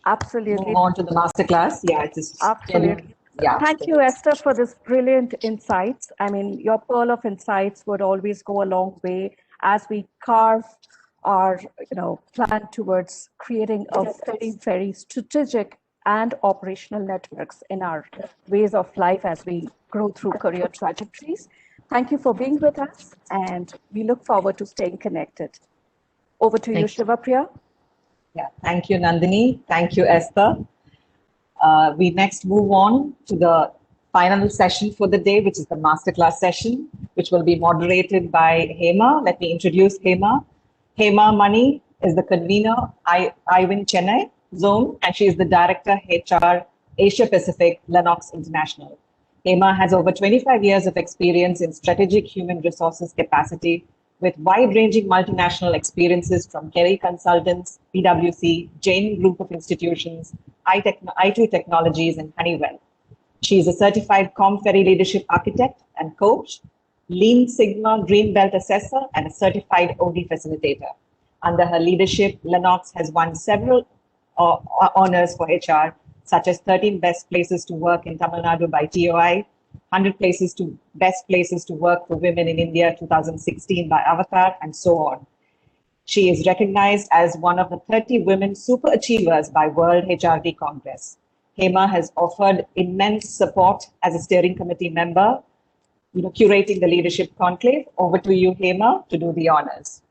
Absolutely. move on to the masterclass. Yeah, Absolutely. yeah. Thank you, Esther, for this brilliant insights. I mean, your pearl of insights would always go a long way as we carve our, plan towards creating a very, very strategic and operational networks in our ways of life as we grow through career trajectories. Thank you for being with us, and we look forward to staying connected. Over to you, Thank you. Shivapriya. Yeah, thank you, Nandini. Thank you, Esther. We next move on to the final session for the day, which is the masterclass session, which will be moderated by Hema. Let me introduce Hema. Hema Mani is the convener, IWN Chennai zone, and she is the director, HR, Asia Pacific, Lennox International. Hema has over 25 years of experience in strategic human resources capacity with wide-ranging multinational experiences from Kerry Consultants, PwC, Jain Group of Institutions, IT Technologies, and Honeywell. She is a certified ComFerry leadership architect and coach, Lean Sigma Green Belt assessor, and a certified OD facilitator. Under her leadership, Lennox has won several honors for HR, such as 13 Best Places to Work in Tamil Nadu by TOI, 100 Best Places to Work for Women in India 2016 by Avatar, and so on. She is recognized as one of the 30 women super achievers by World HRD Congress. Hema has offered immense support as a steering committee member, curating the leadership conclave. Over to you, Hema, to do the honors.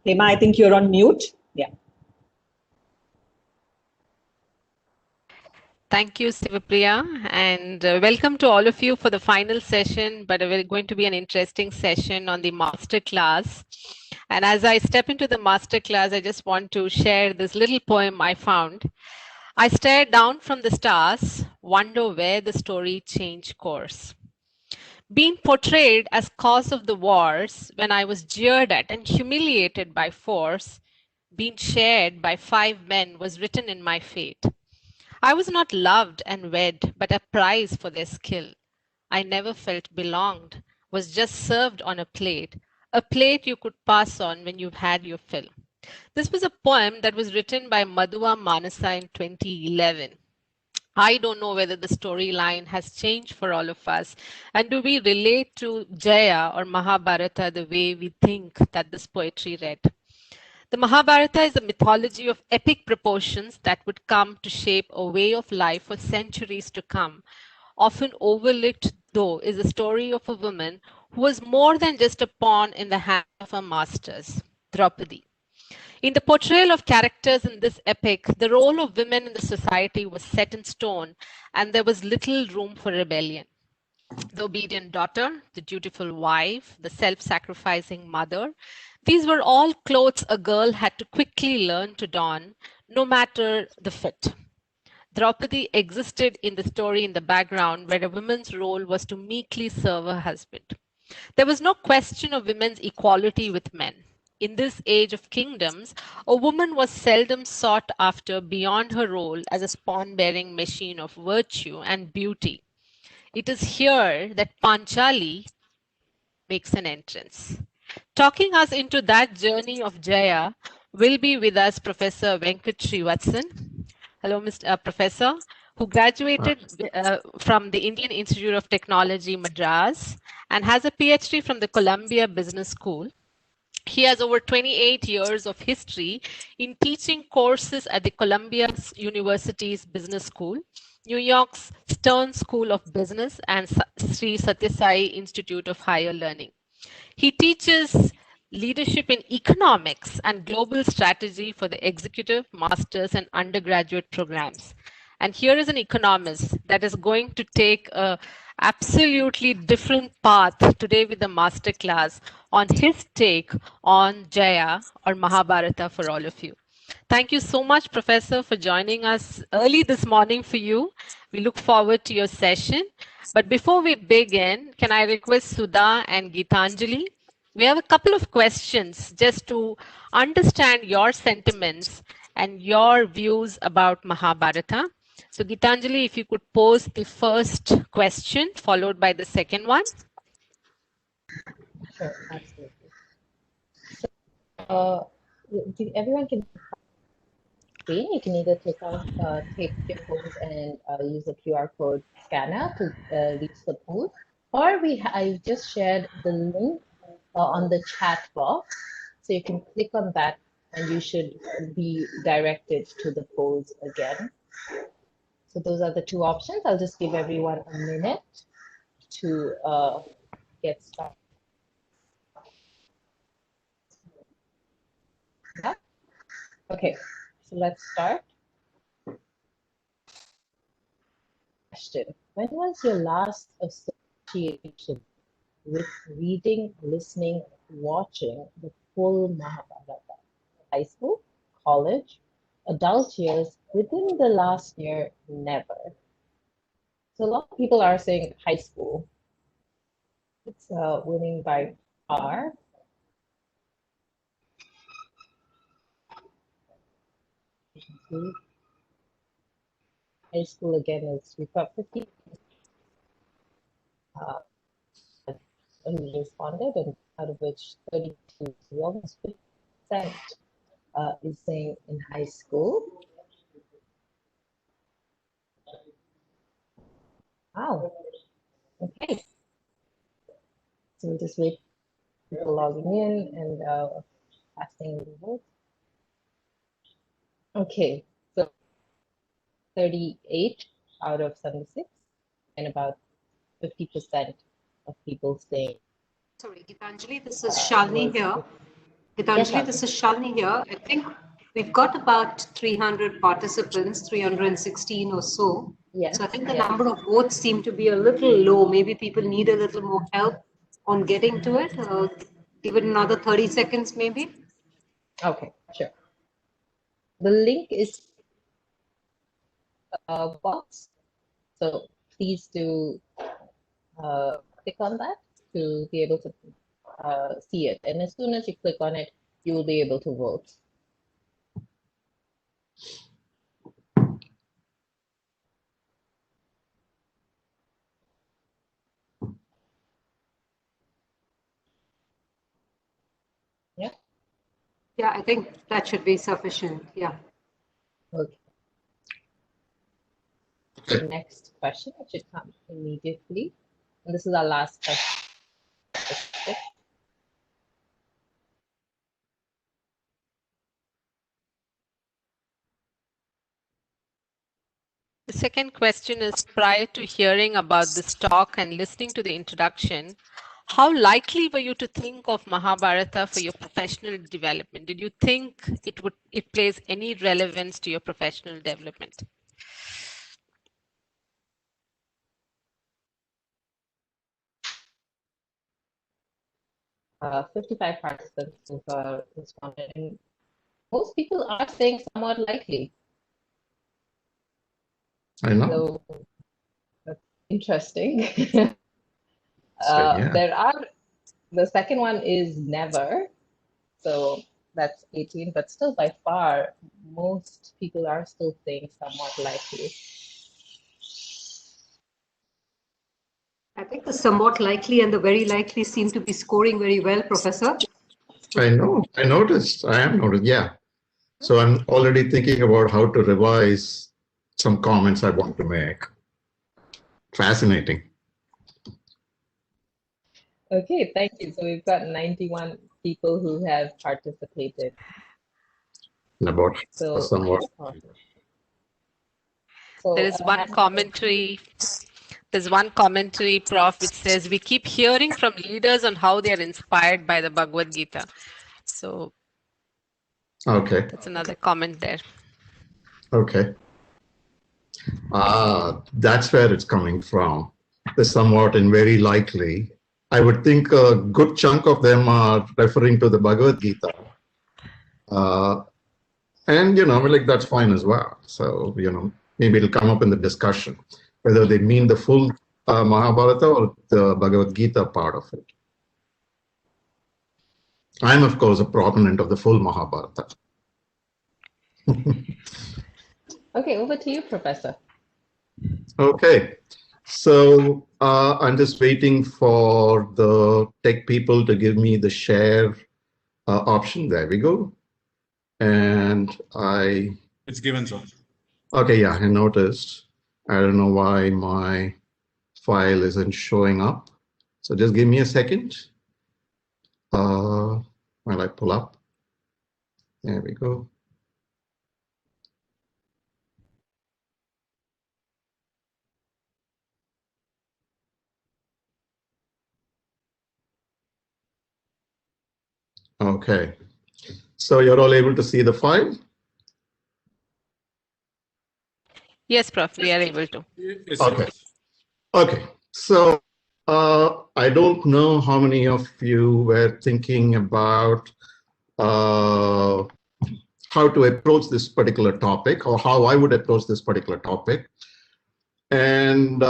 Hema, I think you're on mute. Yeah. Thank you, Sivapriya, and welcome to all of you for the final session, but going to be an interesting session on the masterclass. And as I step into the masterclass, I just want to share this little poem I found. I stare down from the stars, wonder where the story changed course. Being portrayed as cause of the wars when I was jeered at and humiliated by force, being shared by 5 men was written in my fate. I was not loved and wed, but a prize for their skill. I never felt belonged, was just served on a plate you could pass on when you've had your fill. This was a poem that was written by Madhua Manasa in 2011. I don't know whether the storyline has changed for all of us. And do we relate to Jaya or Mahabharata the way we think that this poetry read? The Mahabharata is a mythology of epic proportions that would come to shape a way of life for centuries to come. Often overlooked, though, is the story of a woman who was more than just a pawn in the hands of her masters, Draupadi. In the portrayal of characters in this epic, the role of women in the society was set in stone, and there was little room for rebellion. The obedient daughter, the dutiful wife, the self-sacrificing mother, these were all clothes a girl had to quickly learn to don, no matter the fit. Draupadi existed in the story in the background where a woman's role was to meekly serve her husband. There was no question of women's equality with men. In this age of kingdoms, a woman was seldom sought after beyond her role as a spawn-bearing machine of virtue and beauty. It is here that Panchali makes an entrance. Talking us into that journey of Jaya will be with us Professor Venkat Srivatsan. Hello, Mr. Professor, who graduated from the Indian Institute of Technology, Madras, and has a PhD from the Columbia Business School. He has over 28 years of history in teaching courses at the Columbia University's Business School, New York's Stern School of Business, and Sri Sathya Sai Institute of Higher Learning. He teaches leadership in economics and global strategy for the executive, master's, and undergraduate programs. And here is an economist that is going to take a absolutely different path today with the masterclass on his take on Jaya or Mahabharata for all of you. Thank you so much, Professor, for joining us early this morning for you. We look forward to your session. But before we begin, can I request Sudha and Gitanjali? We have a couple of questions just to understand your sentiments and your views about Mahabharata. So Gitanjali, if you could pose the first question followed by the second one. Sure, absolutely. everyone can screen. You can either take your phones and use the QR code scanner to reach the pool, or I just shared the link on the chat box, so you can click on that and you should be directed to the polls again. So those are the two options. I'll just give everyone a minute to get started. Okay, so let's start. Question: when was your last association with reading, listening, watching the full Mahabharata? High school, college, adult years, within the last year, never. So a lot of people are saying high school. It's winning by far. High school again is, we've got 50 responded, and out of which 32, almost 50% is saying in high school. Wow. Okay. So we'll just wait for people logging in and casting the vote. Okay, so 38 out of 76, and about 50% of people saying. Sorry, Gitanjali, this is Shalini here. Gitanjali, this is Shalini here. I think we've got about 300 participants, 316 or so. Yes, So I think the number of votes seem to be a little low. Maybe people need a little more help on getting to it. Give it another 30 seconds, maybe. Okay, sure. The link is box, so please do click on that to be able to see it. And as soon as you click on it, you will be able to vote. Yeah. Yeah, I think that should be sufficient. Yeah. Okay. The next question should come immediately. And this is our last question. The second question is, prior to hearing about this talk and listening to the introduction, how likely were you to think of Mahabharata for your professional development? Did you think it plays any relevance to your professional development? Uh, 55 participants have responded, and most people are saying somewhat likely. I know. So that's interesting. Yeah. There are, the second one is never. So that's 18, but still by far, most people are still saying somewhat likely. I think the somewhat likely and the very likely seem to be scoring very well, Professor. I know. I noticed. I am noticed. Yeah. So I'm already thinking about how to revise some comments I want to make. Fascinating. Okay, thank you. So we've got 91 people who have participated. And about So somewhat. So There is one commentary. There's one commentary, Prof, which says, we keep hearing from leaders on how they are inspired by the Bhagavad Gita. So Okay. that's another comment there. Okay. That's where it's coming from. The somewhat and very likely. I would think a good chunk of them are referring to the Bhagavad Gita. And, like that's fine as well. So, maybe it'll come up in the discussion, whether they mean the full Mahabharata or the Bhagavad Gita part of it. I'm, of course, a proponent of the full Mahabharata. okay, over to you, Professor. Okay. So I'm just waiting for the tech people to give me the share option. There we go. And it's given, sir. Okay, yeah, I noticed. I don't know why my file isn't showing up. So just give me a second while I pull up. There we go. Okay, so you're all able to see the file? Yes, Prof, we are able to. Yes, Okay. sir. Okay, so I don't know how many of you were thinking about how to approach this particular topic, or how I would approach this particular topic. And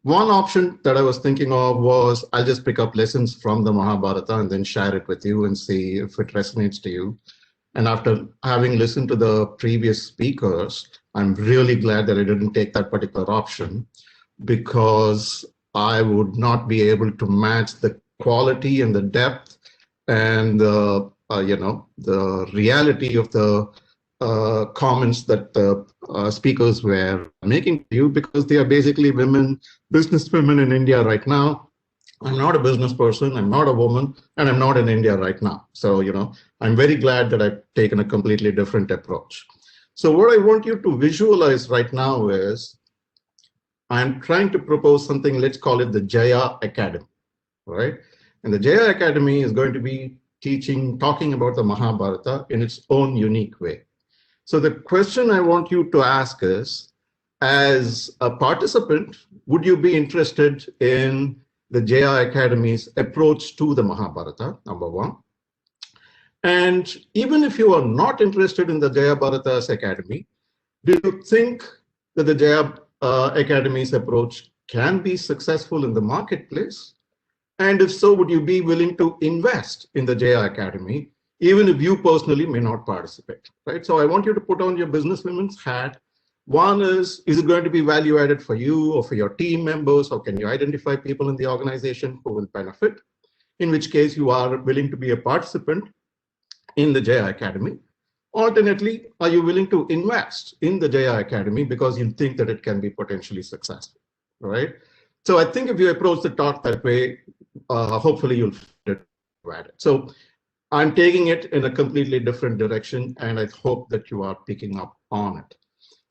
one option that I was thinking of was I'll just pick up lessons from the Mahabharata and then share it with you and see if it resonates to you. And after having listened to the previous speakers, I'm really glad that I didn't take that particular option, because I would not be able to match the quality and the depth and the the reality of the comments that the speakers were making to you, because they are basically women, business women in India right now. I'm not a business person, I'm not a woman, and I'm not in India right now. So, I'm very glad that I've taken a completely different approach. So what I want you to visualize right now is I'm trying to propose something, let's call it the Jaya Academy, right? And the Jaya Academy is going to be talking about the Mahabharata in its own unique way. So the question I want you to ask is, as a participant, would you be interested in the Jaya Academy's approach to the Mahabharata, number one? And even if you are not interested in the Jaya Bharata's Academy, do you think that the Jaya Academy's approach can be successful in the marketplace? And if so, would you be willing to invest in the Jaya Academy, even if you personally may not participate, right? So I want you to put on your businesswoman's hat. One is it going to be value added for you or for your team members, or can you identify people in the organization who will benefit? In which case you are willing to be a participant in the Jaya Academy. Alternately, are you willing to invest in the Jaya Academy because you think that it can be potentially successful, right? So I think if you approach the talk that way, hopefully you'll find it. So I'm taking it in a completely different direction, and I hope that you are picking up on it.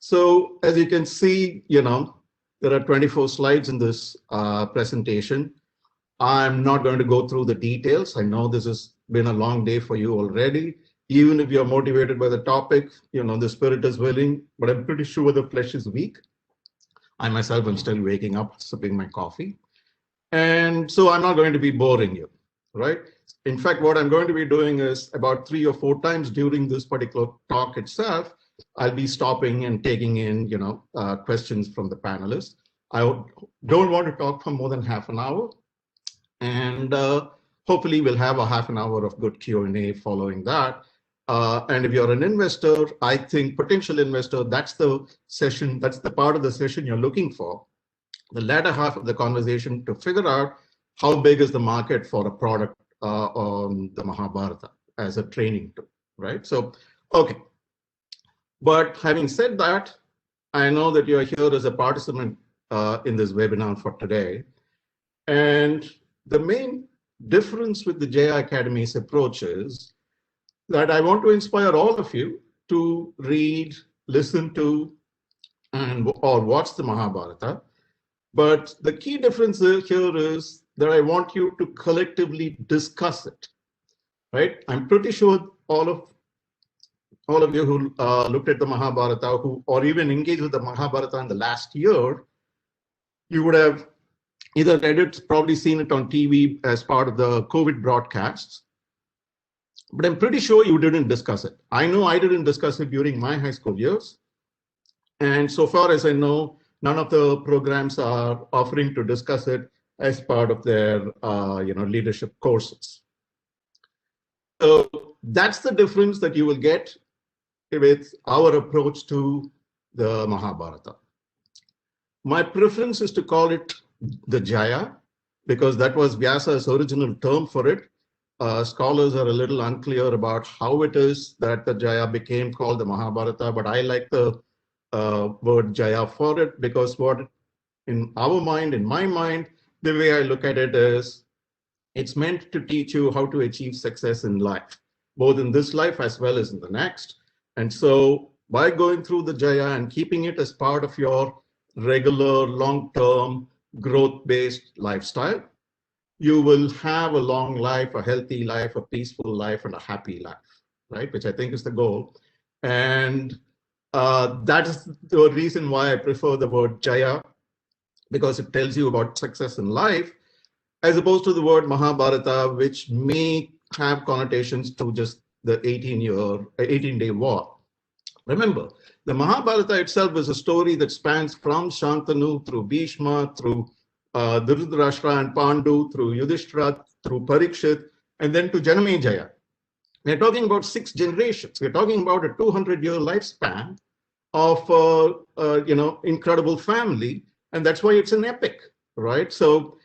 So as you can see, there are 24 slides in this presentation. I'm not going to go through the details. I know this has been a long day for you already. Even if you're motivated by the topic, the spirit is willing, but I'm pretty sure the flesh is weak. I myself am still waking up, sipping my coffee. And so I'm not going to be boring you, right? In fact, what I'm going to be doing is about 3 or 4 times during this particular talk itself, I'll be stopping and taking in, questions from the panelists. I don't want to talk for more than half an hour. And hopefully we'll have a half an hour of good Q&A following that. And if you're an investor, I think potential investor, that's the session, that's the part of the session you're looking for. The latter half of the conversation to figure out how big is the market for a product on the Mahabharata as a training tool, right? So, okay. But having said that, I know that you're here as a participant in this webinar for today. And the main difference with the Jaya Academy's approach is that I want to inspire all of you to read, listen to, or watch the Mahabharata. But the key difference here is that I want you to collectively discuss it, right? I'm pretty sure all of you who looked at the Mahabharata, or even engaged with the Mahabharata in the last year, you would have either read it, probably seen it on TV as part of the COVID broadcasts, but I'm pretty sure you didn't discuss it. I know I didn't discuss it during my high school years. And so far as I know, none of the programs are offering to discuss it as part of their leadership courses. So that's the difference that you will get with our approach to the Mahabharata. My preference is to call it the Jaya, because that was Vyasa's original term for it. scholars are a little unclear about how it is that the Jaya became called the Mahabharata, but I like the word Jaya for it, because what in our mind, in my mind, the way I look at it is, it's meant to teach you how to achieve success in life, both in this life as well as in the next. And so by going through the Jaya and keeping it as part of your regular long-term growth-based lifestyle, you will have a long life, a healthy life, a peaceful life, and a happy life, right? Which I think is the goal. And that is the reason why I prefer the word Jaya, because it tells you about success in life, as opposed to the word Mahabharata, which may have connotations to just the 18-day war. Remember, the Mahabharata itself is a story that spans from Shantanu through Bhishma, through Dhritarashtra and Pandu, through Yudhishthira, through Parikshit, and then to Janamejaya. We're talking about 6 generations. We're talking about a 200-year lifespan of incredible family, and that's why it's an epic, right? So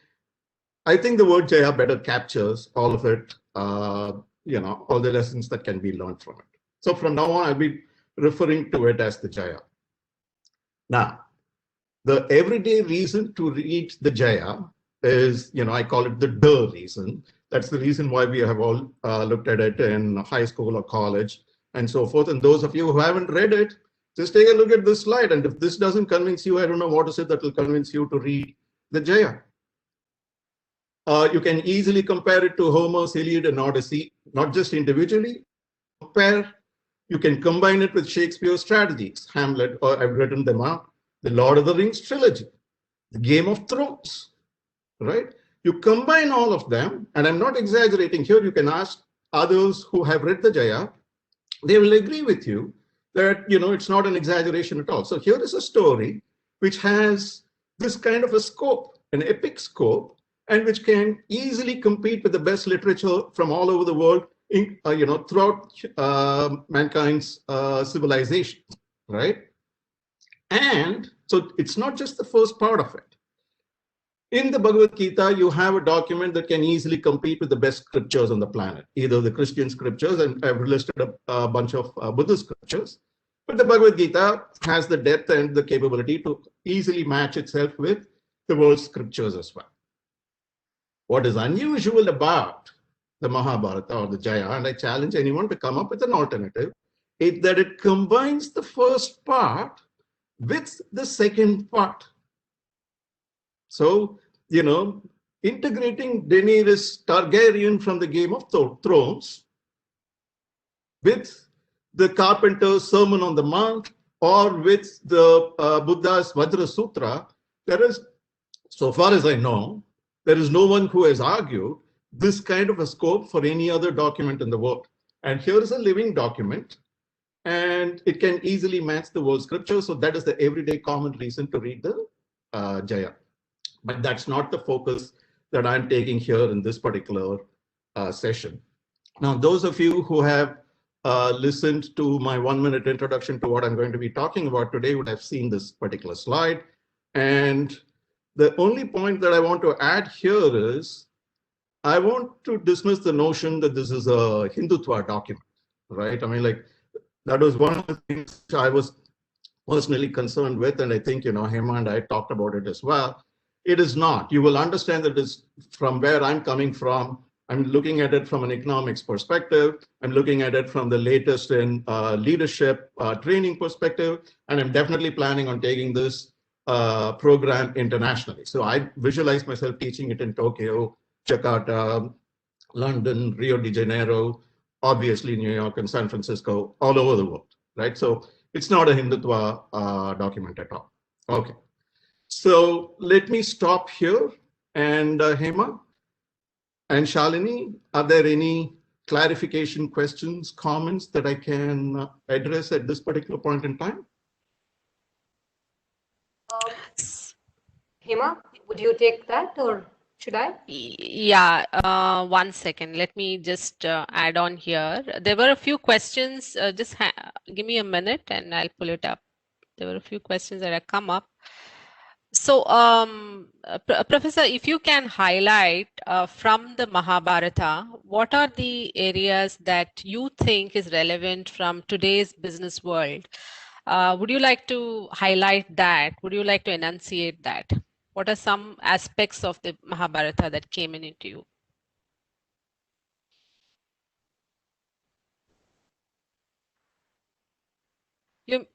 I think the word Jaya better captures all of it, all the lessons that can be learned from it. So from now on, I'll be referring to it as the Jaya. Now, the everyday reason to read the Jaya is, I call it the reason. That's the reason why we have all looked at it in high school or college and so forth. And those of you who haven't read it, just take a look at this slide. And if this doesn't convince you, I don't know what is it that will convince you to read the Jaya. You can easily compare it to Homer's Iliad and Odyssey, not just individually. You can combine it with Shakespeare's tragedies, Hamlet, or I've written them out, the Lord of the Rings trilogy, the Game of Thrones, right? You combine all of them, and I'm not exaggerating here. You can ask others who have read the Jaya. They will agree with you that, it's not an exaggeration at all. So here is a story which has this kind of a scope, an epic scope, and which can easily compete with the best literature from all over the world, throughout mankind's civilization, right? And so it's not just the first part of it. In the Bhagavad Gita, you have a document that can easily compete with the best scriptures on the planet, either the Christian scriptures, and I've listed a bunch of Buddhist scriptures, but the Bhagavad Gita has the depth and the capability to easily match itself with the world's scriptures as well. What is unusual about the Mahabharata or the Jaya, and I challenge anyone to come up with an alternative, is that it combines the first part with the second part. So, integrating Daenerys Targaryen from the Game of Thrones with the Carpenter's Sermon on the Mount, or with the Buddha's Vajra Sutra, there is, so far as I know, there is no one who has argued this kind of a scope for any other document in the world. And here is a living document, and it can easily match the world scripture. So that is the everyday common reason to read the Jaya. But that's not the focus that I'm taking here in this particular session. Now, those of you who have listened to my 1-minute introduction to what I'm going to be talking about today would have seen this particular slide. And the only point that I want to add here is, I want to dismiss the notion that this is a Hindutva document, right? I mean, that was one of the things I was personally concerned with, and I think, Hema and I talked about it as well. It is not. You will understand that it's from where I'm coming from. I'm looking at it from an economics perspective. I'm looking at it from the latest in leadership training perspective, and I'm definitely planning on taking this program internationally. So I visualize myself teaching it in Tokyo, Jakarta, London, Rio de Janeiro, obviously New York and San Francisco, all over the world, right? So it's not a Hindutva document at all. Okay. So let me stop here. And Hema and Shalini, are there any clarification questions, comments that I can address at this particular point in time? Hema, would you take that, or should I? Yeah, 1 second. Let me just add on here. There were a few questions. Just give me a minute and I'll pull it up. There were a few questions that have come up. So, Professor, if you can highlight from the Mahabharata, what are the areas that you think is relevant from today's business world? Would you like to highlight that? Would you like to enunciate that? What are some aspects of the Mahabharata that came into you? You,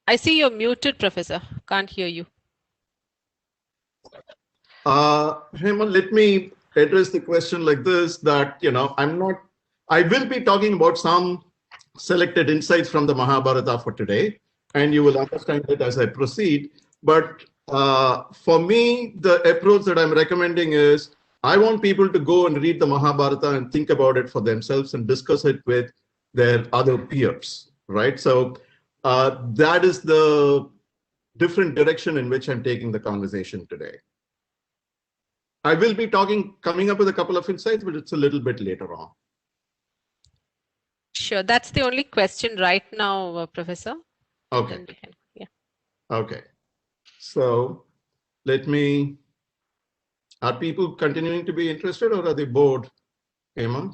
I see you're muted, Professor. Can't hear you. Hemant, let me address the question like this, that, I will be talking about some selected insights from the Mahabharata for today, and you will understand it as I proceed. But for me, the approach that I'm recommending is I want people to go and read the Mahabharata and think about it for themselves and discuss it with their other peers, right? So that is the different direction in which I'm taking the conversation today. I will be coming up with a couple of insights, but it's a little bit later on. Sure, that's the only question right now, Professor. Okay. Yeah. Okay. So are people continuing to be interested or are they bored, Emma?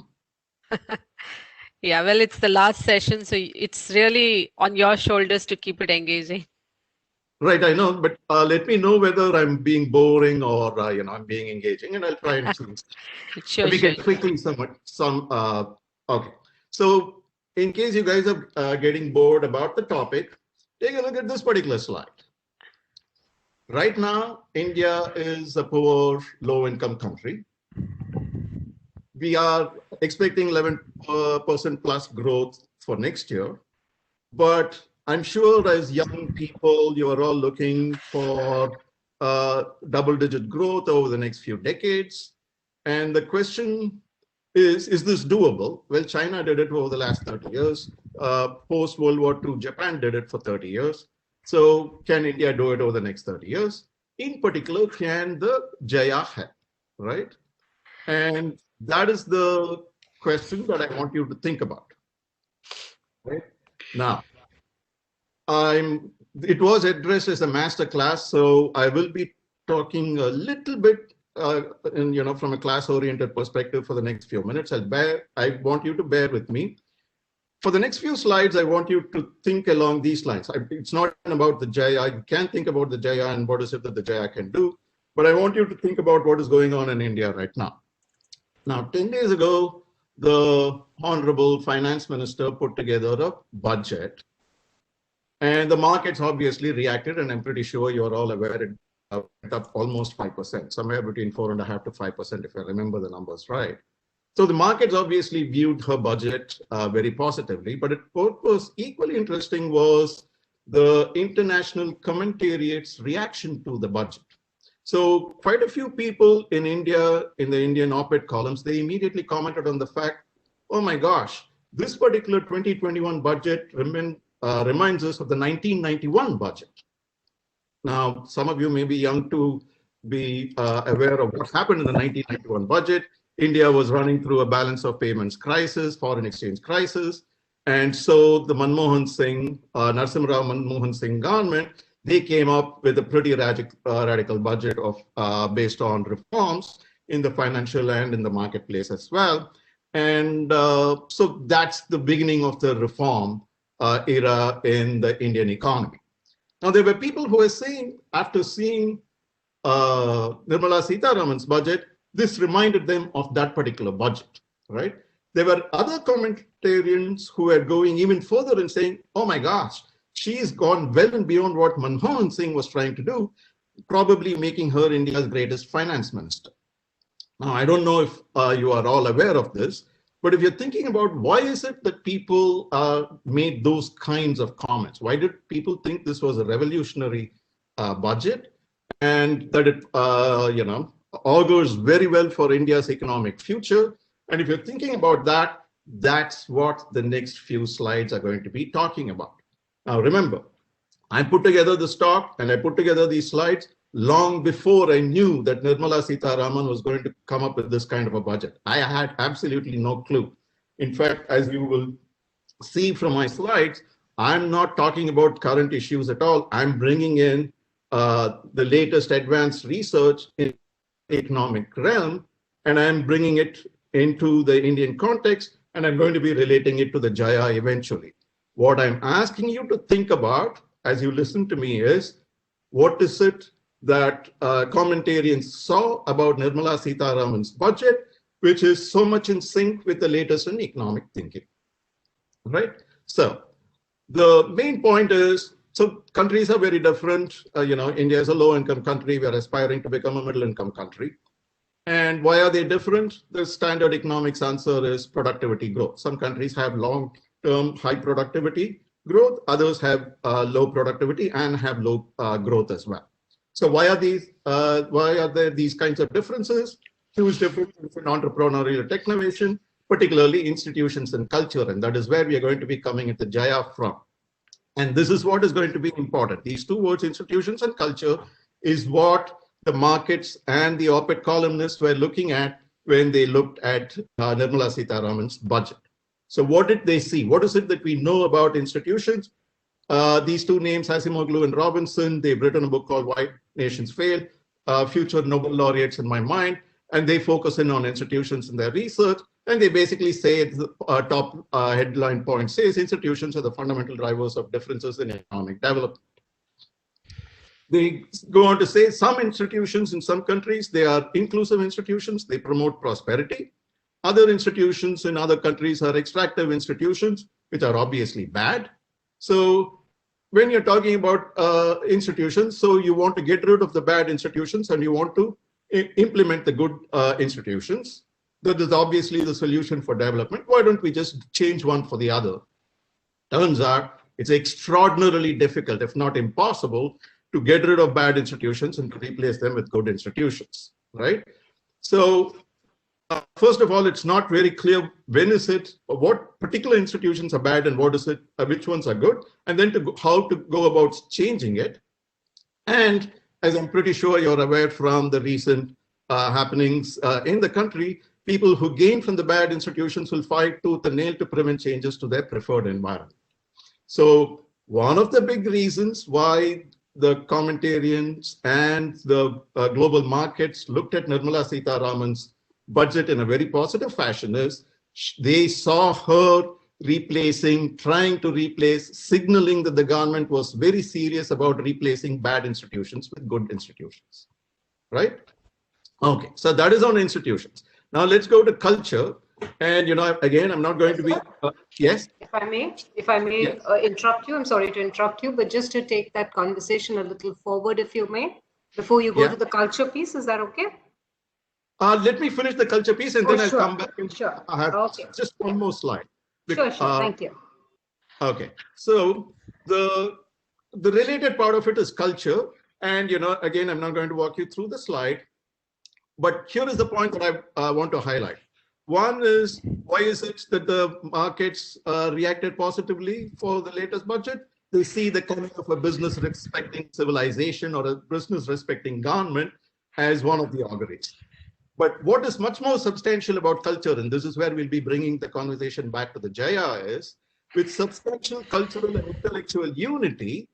Yeah, well, it's the last session, so it's really on your shoulders to keep it engaging. Right, I know, but let me know whether I'm being boring or I'm being engaging, and I'll try and see. Sure, we sure. can quickly okay. So in case you guys are getting bored about the topic, take a look at this particular slide. Right now, India is a poor, low-income country. We are expecting 11% plus growth for next year, but I'm sure as young people, you are all looking for double-digit growth over the next few decades. And the question is this doable? Well, China did it over the last 30 years. Post-World War II, Japan did it for 30 years. So can India do it over the next 30 years? In particular, can the Jaya help, right? And that is the question that I want you to think about. Right? Now, it was addressed as a master class, so I will be talking a little bit from a class-oriented perspective for the next few minutes. I want you to bear with me. For the next few slides, I want you to think along these lines. It's not about the Jaya. You can think about the Jaya and what is it that the Jaya can do, but I want you to think about what is going on in India right now. Now, 10 days ago, the Honorable Finance Minister put together a budget, and the markets obviously reacted, and I'm pretty sure you're all aware it went up almost 5%, somewhere between 4.5% to 5%, if I remember the numbers right. So the markets obviously viewed her budget very positively, but what was equally interesting was the international commentariat's reaction to the budget. So quite a few people in India, in the Indian op-ed columns, they immediately commented on the fact, oh my gosh, this particular 2021 budget reminds us of the 1991 budget. Now, some of you may be young to be aware of what happened in the 1991 budget. India was running through a balance of payments crisis, foreign exchange crisis. And so the Manmohan Singh, Narasimha Rao Manmohan Singh government, they came up with a pretty radical budget based on reforms in the financial and in the marketplace as well. And so that's the beginning of the reform era in the Indian economy. Now, there were people who were saying, after seeing Nirmala Sitharaman's budget, this reminded them of that particular budget, right? There were other commentarians who were going even further and saying, oh my gosh, she's gone well and beyond what Manmohan Singh was trying to do, probably making her India's greatest finance minister. Now, I don't know if you are all aware of this, but if you're thinking about why is it that people made those kinds of comments? Why did people think this was a revolutionary budget and that it, augurs very well for India's economic future? And if you're thinking about that, that's what the next few slides are going to be talking about. Now, remember, I put together this talk and I put together these slides long before I knew that Nirmala Sitharaman was going to come up with this kind of a budget. I had absolutely no clue. In fact, as you will see from my slides, I'm not talking about current issues at all. I'm bringing in the latest advanced research in economic realm, and I'm bringing it into the Indian context, and I'm going to be relating it to the Jaya eventually. What I'm asking you to think about as you listen to me is, what is it that commentarians saw about Nirmala Sitharaman's budget, which is so much in sync with the latest in economic thinking, right? So the main point is, so countries are very different. India is a low-income country. We are aspiring to become a middle-income country. And why are they different? The standard economics answer is productivity growth. Some countries have long-term high productivity growth. Others have low productivity and have low growth as well. So why are there these kinds of differences? Huge differences in entrepreneurial technovation, particularly institutions and culture. And that is where we are going to be coming into Jaya from. And this is what is going to be important. These two words, institutions and culture, is what the markets and the op-ed columnists were looking at when they looked at Nirmala Sitharaman's budget. So what did they see? What is it that we know about institutions? These two names, Acemoglu and Robinson, they've written a book called Why Nations Fail, future Nobel laureates in my mind, and they focus in on institutions in their research. And they basically say the top headline point says institutions are the fundamental drivers of differences in economic development. They go on to say some institutions in some countries, they are inclusive institutions, they promote prosperity. Other institutions in other countries are extractive institutions, which are obviously bad. So when you're talking about institutions, so you want to get rid of the bad institutions and you want to implement the good institutions. That is obviously the solution for development. Why don't we just change one for the other? Turns out it's extraordinarily difficult, if not impossible, to get rid of bad institutions and to replace them with good institutions, right? So first of all, it's not very clear when is it, or what particular institutions are bad and what is it, which ones are good, and then how to go about changing it. And as I'm pretty sure you're aware from the recent happenings in the country, people who gain from the bad institutions will fight tooth and nail to prevent changes to their preferred environment. So one of the big reasons why the commentarians and the global markets looked at Nirmala Sitharaman's budget in a very positive fashion is they saw her trying to replace, signaling that the government was very serious about replacing bad institutions with good institutions, right? Okay, so that is on institutions. Now let's go to culture. And, again, I'm not going to be, yes? If I may yes. Interrupt you, I'm sorry to interrupt you, but just to take that conversation a little forward, if you may, before you go to the culture piece, is that okay? Let me finish the culture piece and then I'll come back and I have just one more slide. Sure, thank you. Okay, so the related part of it is culture. And, again, I'm not going to walk you through the slide, but here is the point that I want to highlight. One is, why is it that the markets reacted positively for the latest budget? They see the coming of a business-respecting civilization or a business-respecting government as one of the auguries. But what is much more substantial about culture, and this is where we'll be bringing the conversation back to the Jaya, is with substantial cultural and intellectual unity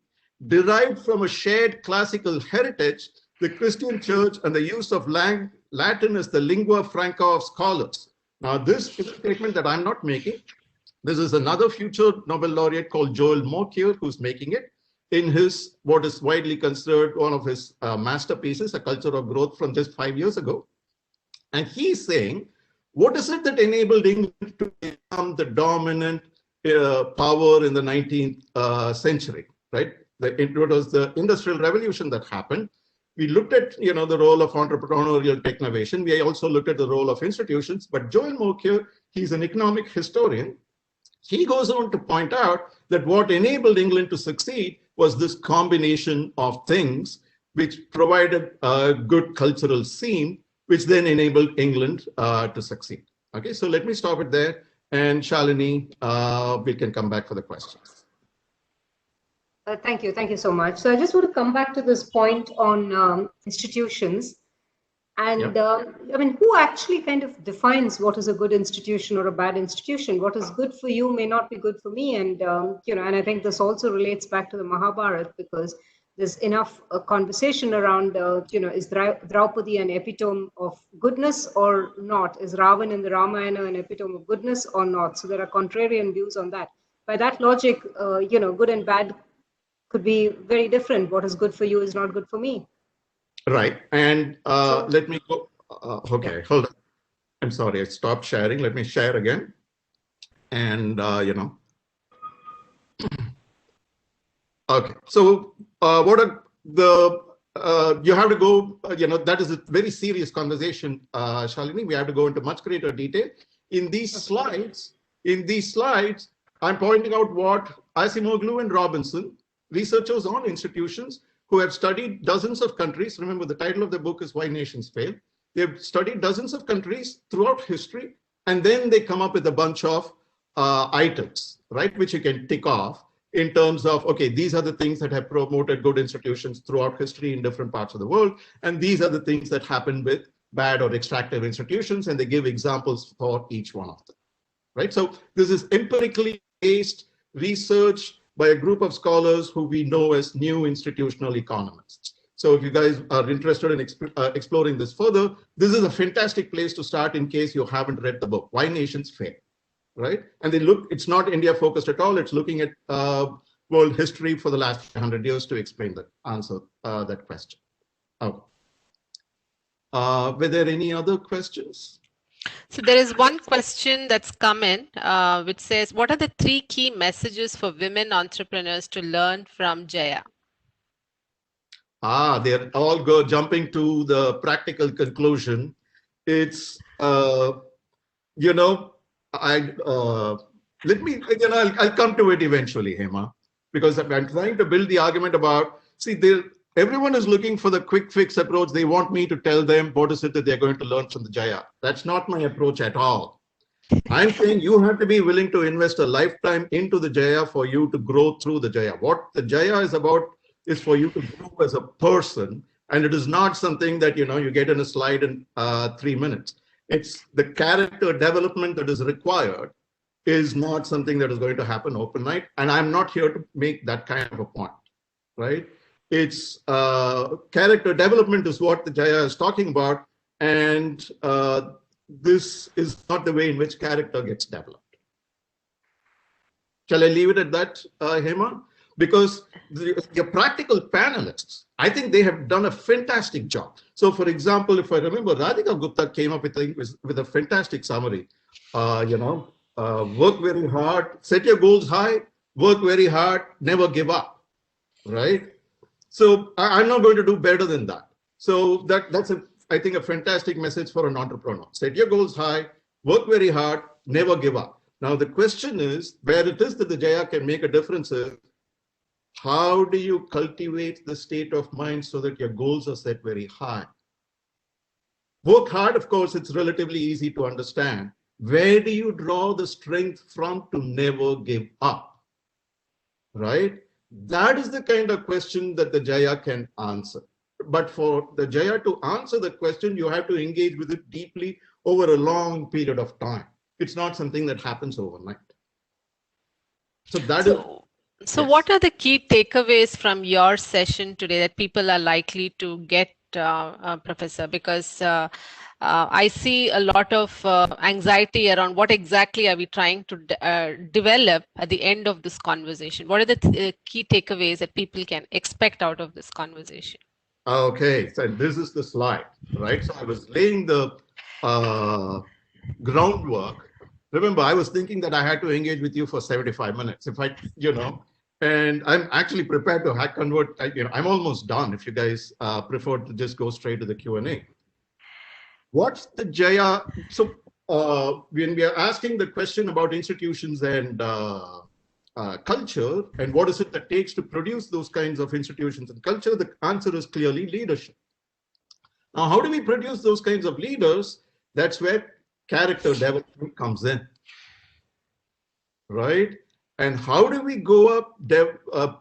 derived from a shared classical heritage, the Christian church and the use of Latin as the lingua franca of scholars. Now, this is a statement that I'm not making. This is another future Nobel laureate called Joel Mokyr who's making it in his, what is widely considered one of his masterpieces, A Culture of Growth, from just 5 years ago. And he's saying, what is it that enabled England to become the dominant power in the 19th century, right? It was the Industrial Revolution that happened. We looked at, the role of entrepreneurial technovation. We also looked at the role of institutions. But Joel Mokyr, he's an economic historian. He goes on to point out that what enabled England to succeed was this combination of things, which provided a good cultural seam, which then enabled England to succeed. Okay, so let me stop it there. And Shalini, we can come back for the questions. Thank you so much. So I just want to come back to this point on institutions. And I mean, who actually kind of defines what is a good institution or a bad institution? What is good for you may not be good for me. And, and I think this also relates back to the Mahabharata, because there's enough conversation around, is Draupadi an epitome of goodness or not? Is Ravan in the Ramayana an epitome of goodness or not? So there are contrarian views on that. By that logic, good and bad could be very different. What is good for you is not good for me. Right. And let me go. Okay, hold on. I'm sorry, I stopped sharing. Let me share again. And, okay. So what are you have to go, that is a very serious conversation, Shalini. We have to go into much greater detail. In these slides, I'm pointing out what Asimoglu and Robinson, researchers on institutions who have studied dozens of countries. Remember, the title of the book is Why Nations Fail. They've studied dozens of countries throughout history, and then they come up with a bunch of items, right, which you can tick off in terms of, okay, these are the things that have promoted good institutions throughout history in different parts of the world, and these are the things that happen with bad or extractive institutions, and they give examples for each one of them, right? So this is empirically based research by a group of scholars who we know as new institutional economists. So if you guys are interested in exploring this further, this is a fantastic place to start in case you haven't read the book, Why Nations Fail, right? And they look, it's not India focused at all. It's looking at world history for the last 100 years to explain that, answer that question. Okay. Were there any other questions? So there is one question that's come in, which says, what are the 3 key messages for women entrepreneurs to learn from Jaya? They're all jumping to the practical conclusion. It's, I'll come to it eventually, Hema, because I'm trying to build the argument about, everyone is looking for the quick fix approach. They want me to tell them what is it that they're going to learn from the Jaya. That's not my approach at all. I'm saying you have to be willing to invest a lifetime into the Jaya for you to grow through the Jaya. What the Jaya is about is for you to grow as a person, and it is not something that you get in a slide in 3 minutes. It's the character development that is required is not something that is going to happen overnight, and I'm not here to make that kind of a point, right? It's character development is what the Jaya is talking about, and this is not the way in which character gets developed. Shall I leave it at that, Hema? Because your practical panelists, I think they have done a fantastic job. So, for example, if I remember, Radhika Gupta came up with a fantastic summary. Work very hard, set your goals high, work very hard, never give up, right? So I'm not going to do better than that. So that's I think a fantastic message for an entrepreneur. Set your goals high, work very hard, never give up. Now the question is, where it is that the Jaya can make a difference is, how do you cultivate the state of mind so that your goals are set very high? Work hard, of course, it's relatively easy to understand. Where do you draw the strength from to never give up, right? That is the kind of question that the Jaya can answer. But for the Jaya to answer the question, you have to engage with it deeply over a long period of time. It's not something that happens overnight. So So what are the key takeaways from your session today that people are likely to get, Professor? Because I see a lot of anxiety around what exactly are we trying to develop at the end of this conversation. What are the key takeaways that people can expect out of this conversation? Okay, so this is the slide, right? So I was laying the groundwork. Remember, I was thinking that I had to engage with you for 75 minutes. If I, and I'm actually prepared to convert, I'm almost done if you guys prefer to just go straight to the Q&A. What's the Jaya? So when we are asking the question about institutions and culture, and what is it that takes to produce those kinds of institutions and culture, the answer is clearly leadership. Now, how do we produce those kinds of leaders? That's where character development comes in, right? And how do we go up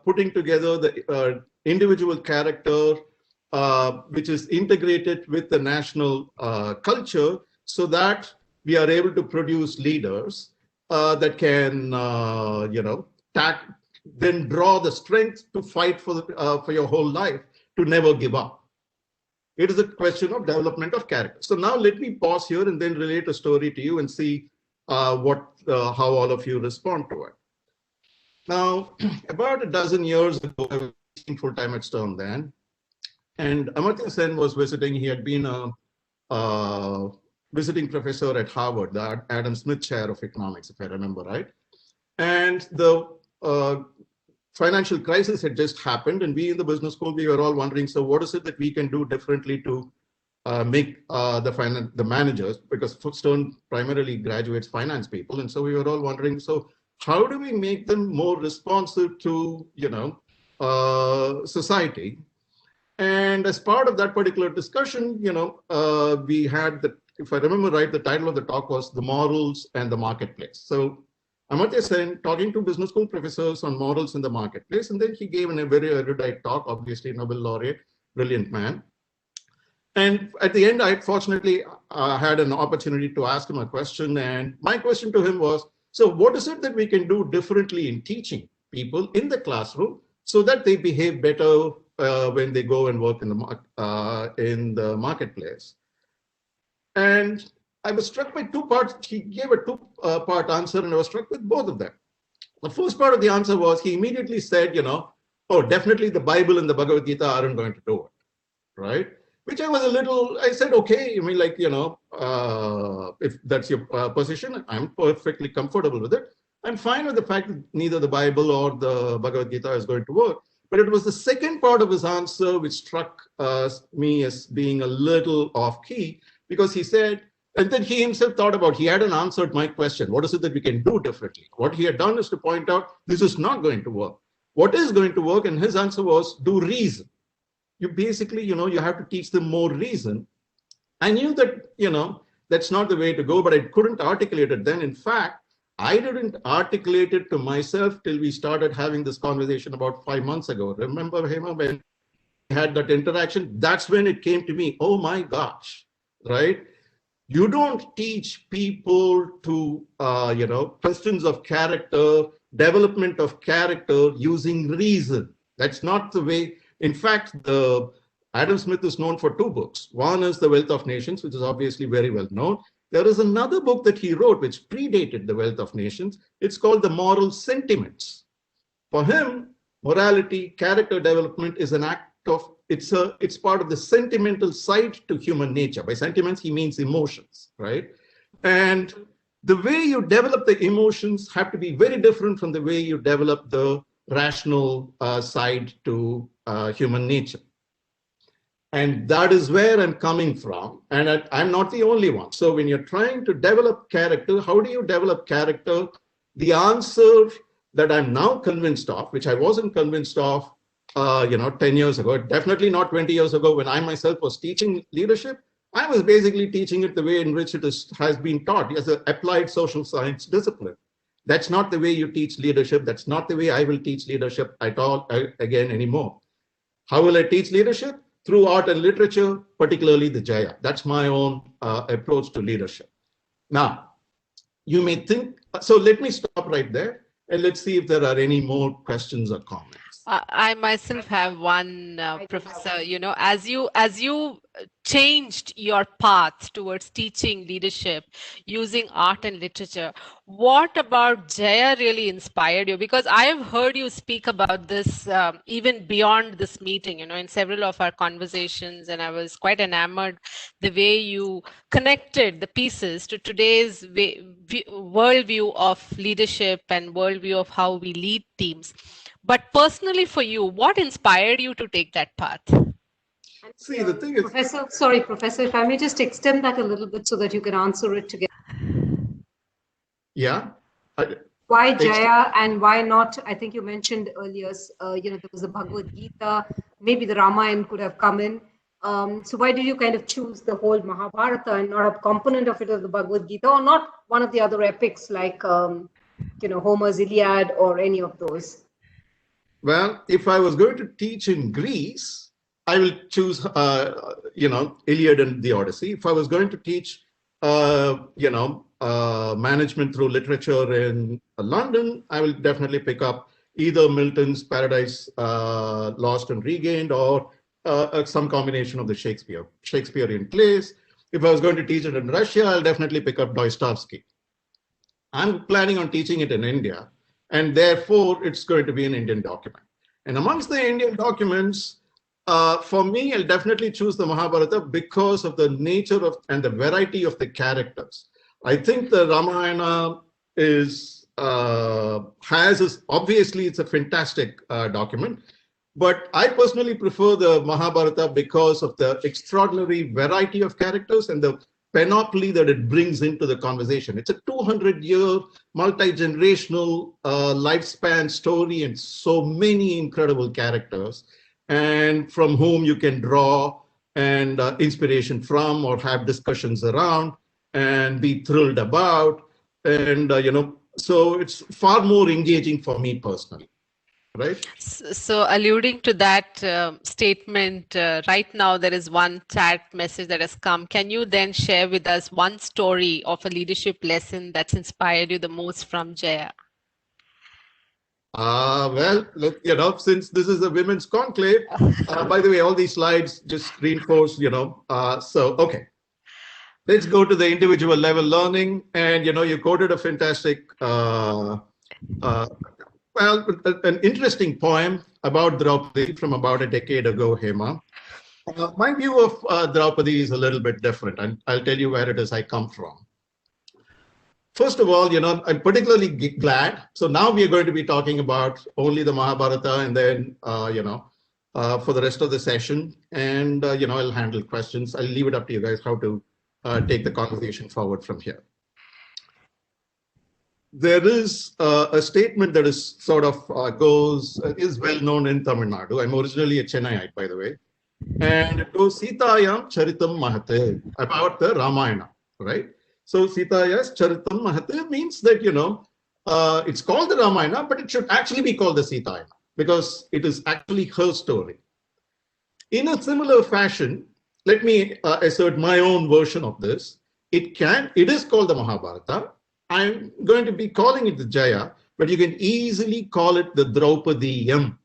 putting together the individual character, which is integrated with the national culture, so that we are able to produce leaders that can, then draw the strength to fight for your whole life, to never give up. It is a question of development of character. So now let me pause here and then relate a story to you and see how all of you respond to it. Now, about a dozen years ago, I was teaching full-time at Stern then, and Amartya Sen was visiting. He had been a visiting professor at Harvard, the Adam Smith Chair of Economics, if I remember right. And the financial crisis had just happened, and we in the business school, we were all wondering, so what is it that we can do differently to make the managers, because Stern primarily graduates finance people, and so we were all wondering, so how do we make them more responsive to, society? And as part of that particular discussion, we had if I remember right, the title of the talk was The Morals and the Marketplace. So Amartya Sen talking to business school professors on morals in the marketplace, and then he gave a very erudite talk, obviously Nobel laureate, brilliant man. And at the end, I fortunately had an opportunity to ask him a question, and my question to him was, so what is it that we can do differently in teaching people in the classroom so that they behave better when they go and work in the marketplace? And I was struck by two parts. He gave a two-part answer, and I was struck with both of them. The first part of the answer was he immediately said, oh, definitely the Bible and the Bhagavad Gita aren't going to do it, right? Which I said, okay, I mean, if that's your position, I'm perfectly comfortable with it. I'm fine with the fact that neither the Bible or the Bhagavad Gita is going to work. But it was the second part of his answer which struck me as being a little off key, because he said, and then he himself thought about, he hadn't answered my question. What is it that we can do differently? What he had done is to point out, this is not going to work. What is going to work? And his answer was, do reason. You basically, you have to teach them more reason. I knew that, that's not the way to go, but I couldn't articulate it then. In fact, I didn't articulate it to myself till we started having this conversation about 5 months ago. Remember, Hema, when we had that interaction? That's when it came to me. Oh my gosh, right? You don't teach people to, questions of character, development of character using reason. That's not the way. In fact, Adam Smith is known for two books. One is The Wealth of Nations, which is obviously very well known. There is another book that he wrote which predated The Wealth of Nations. It's called The Moral Sentiments. For him, morality, character development is an act of, it's part of the sentimental side to human nature. By sentiments, he means emotions, right? And the way you develop the emotions have to be very different from the way you develop the rational side to human nature. And that is where I'm coming from. And I'm not the only one. So when you're trying to develop character, how do you develop character? The answer that I'm now convinced of, which I wasn't convinced of 10 years ago, definitely not 20 years ago when I myself was teaching leadership, I was basically teaching it the way in which it has been taught as an applied social science discipline. That's not the way you teach leadership. That's not the way I will teach leadership at all again anymore. How will I teach leadership? Through art and literature, particularly the Jaya. That's my own approach to leadership. Now, you may think, so let me stop right there and let's see if there are any more questions or comments. I myself have one, Professor, as you changed your path towards teaching leadership using art and literature, what about Jaya really inspired you? Because I have heard you speak about this even beyond this meeting, in several of our conversations, and I was quite enamored the way you connected the pieces to today's worldview of leadership and worldview of how we lead teams. But personally for you, what inspired you to take that path? See, the thing is... Professor, if I may just extend that a little bit so that you can answer it together. Yeah. Why Jaya and why not? I think you mentioned earlier, there was the Bhagavad Gita, maybe the Ramayana could have come in. So why did you kind of choose the whole Mahabharata and not a component of it of the Bhagavad Gita, or not one of the other epics like, Homer's Iliad or any of those? Well, if I was going to teach in Greece, I will choose, Iliad and the Odyssey. If I was going to teach, management through literature in London, I will definitely pick up, either Milton's Paradise Lost and Regained or some combination of the Shakespearean plays. If I was going to teach it in Russia, I'll definitely pick up Dostoevsky. I'm planning on teaching it in India, and therefore it's going to be an Indian document. And amongst the Indian documents, for me, I'll definitely choose the Mahabharata because of the nature of and the variety of the characters. I think the Ramayana obviously it's a fantastic document, but I personally prefer the Mahabharata because of the extraordinary variety of characters and the panoply that it brings into the conversation. It's a 200-year, multi-generational lifespan story and so many incredible characters, and from whom you can draw and inspiration from or have discussions around and be thrilled about. And, so it's far more engaging for me personally. Right. So alluding to that statement, right now there is one chat message that has come. Can you then share with us one story of a leadership lesson that's inspired you the most from Jaya? Well, since this is a women's conclave, by the way, all these slides just reinforce, okay. Let's go to the individual level learning. And, you quoted a fantastic an interesting poem about Draupadi from about a decade ago, Hema. My view of Draupadi is a little bit different, and I'll tell you where it is I come from. First of all, I'm particularly glad. So now we are going to be talking about only the Mahabharata, and then, for the rest of the session, and, I'll handle questions. I'll leave it up to you guys how to take the conversation forward from here. There is a statement that is sort of is well known in Tamil Nadu. I'm originally a Chennaiite, by the way. And it goes, Sitayam Charitam Mahate, about the Ramayana, right? So Sitaya's Charitam Mahate means that, it's called the Ramayana, but it should actually be called the Sitayana because it is actually her story. In a similar fashion, let me assert my own version of this. It is called the Mahabharata. I'm going to be calling it the Jaya, but you can easily call it the Draupadiyam.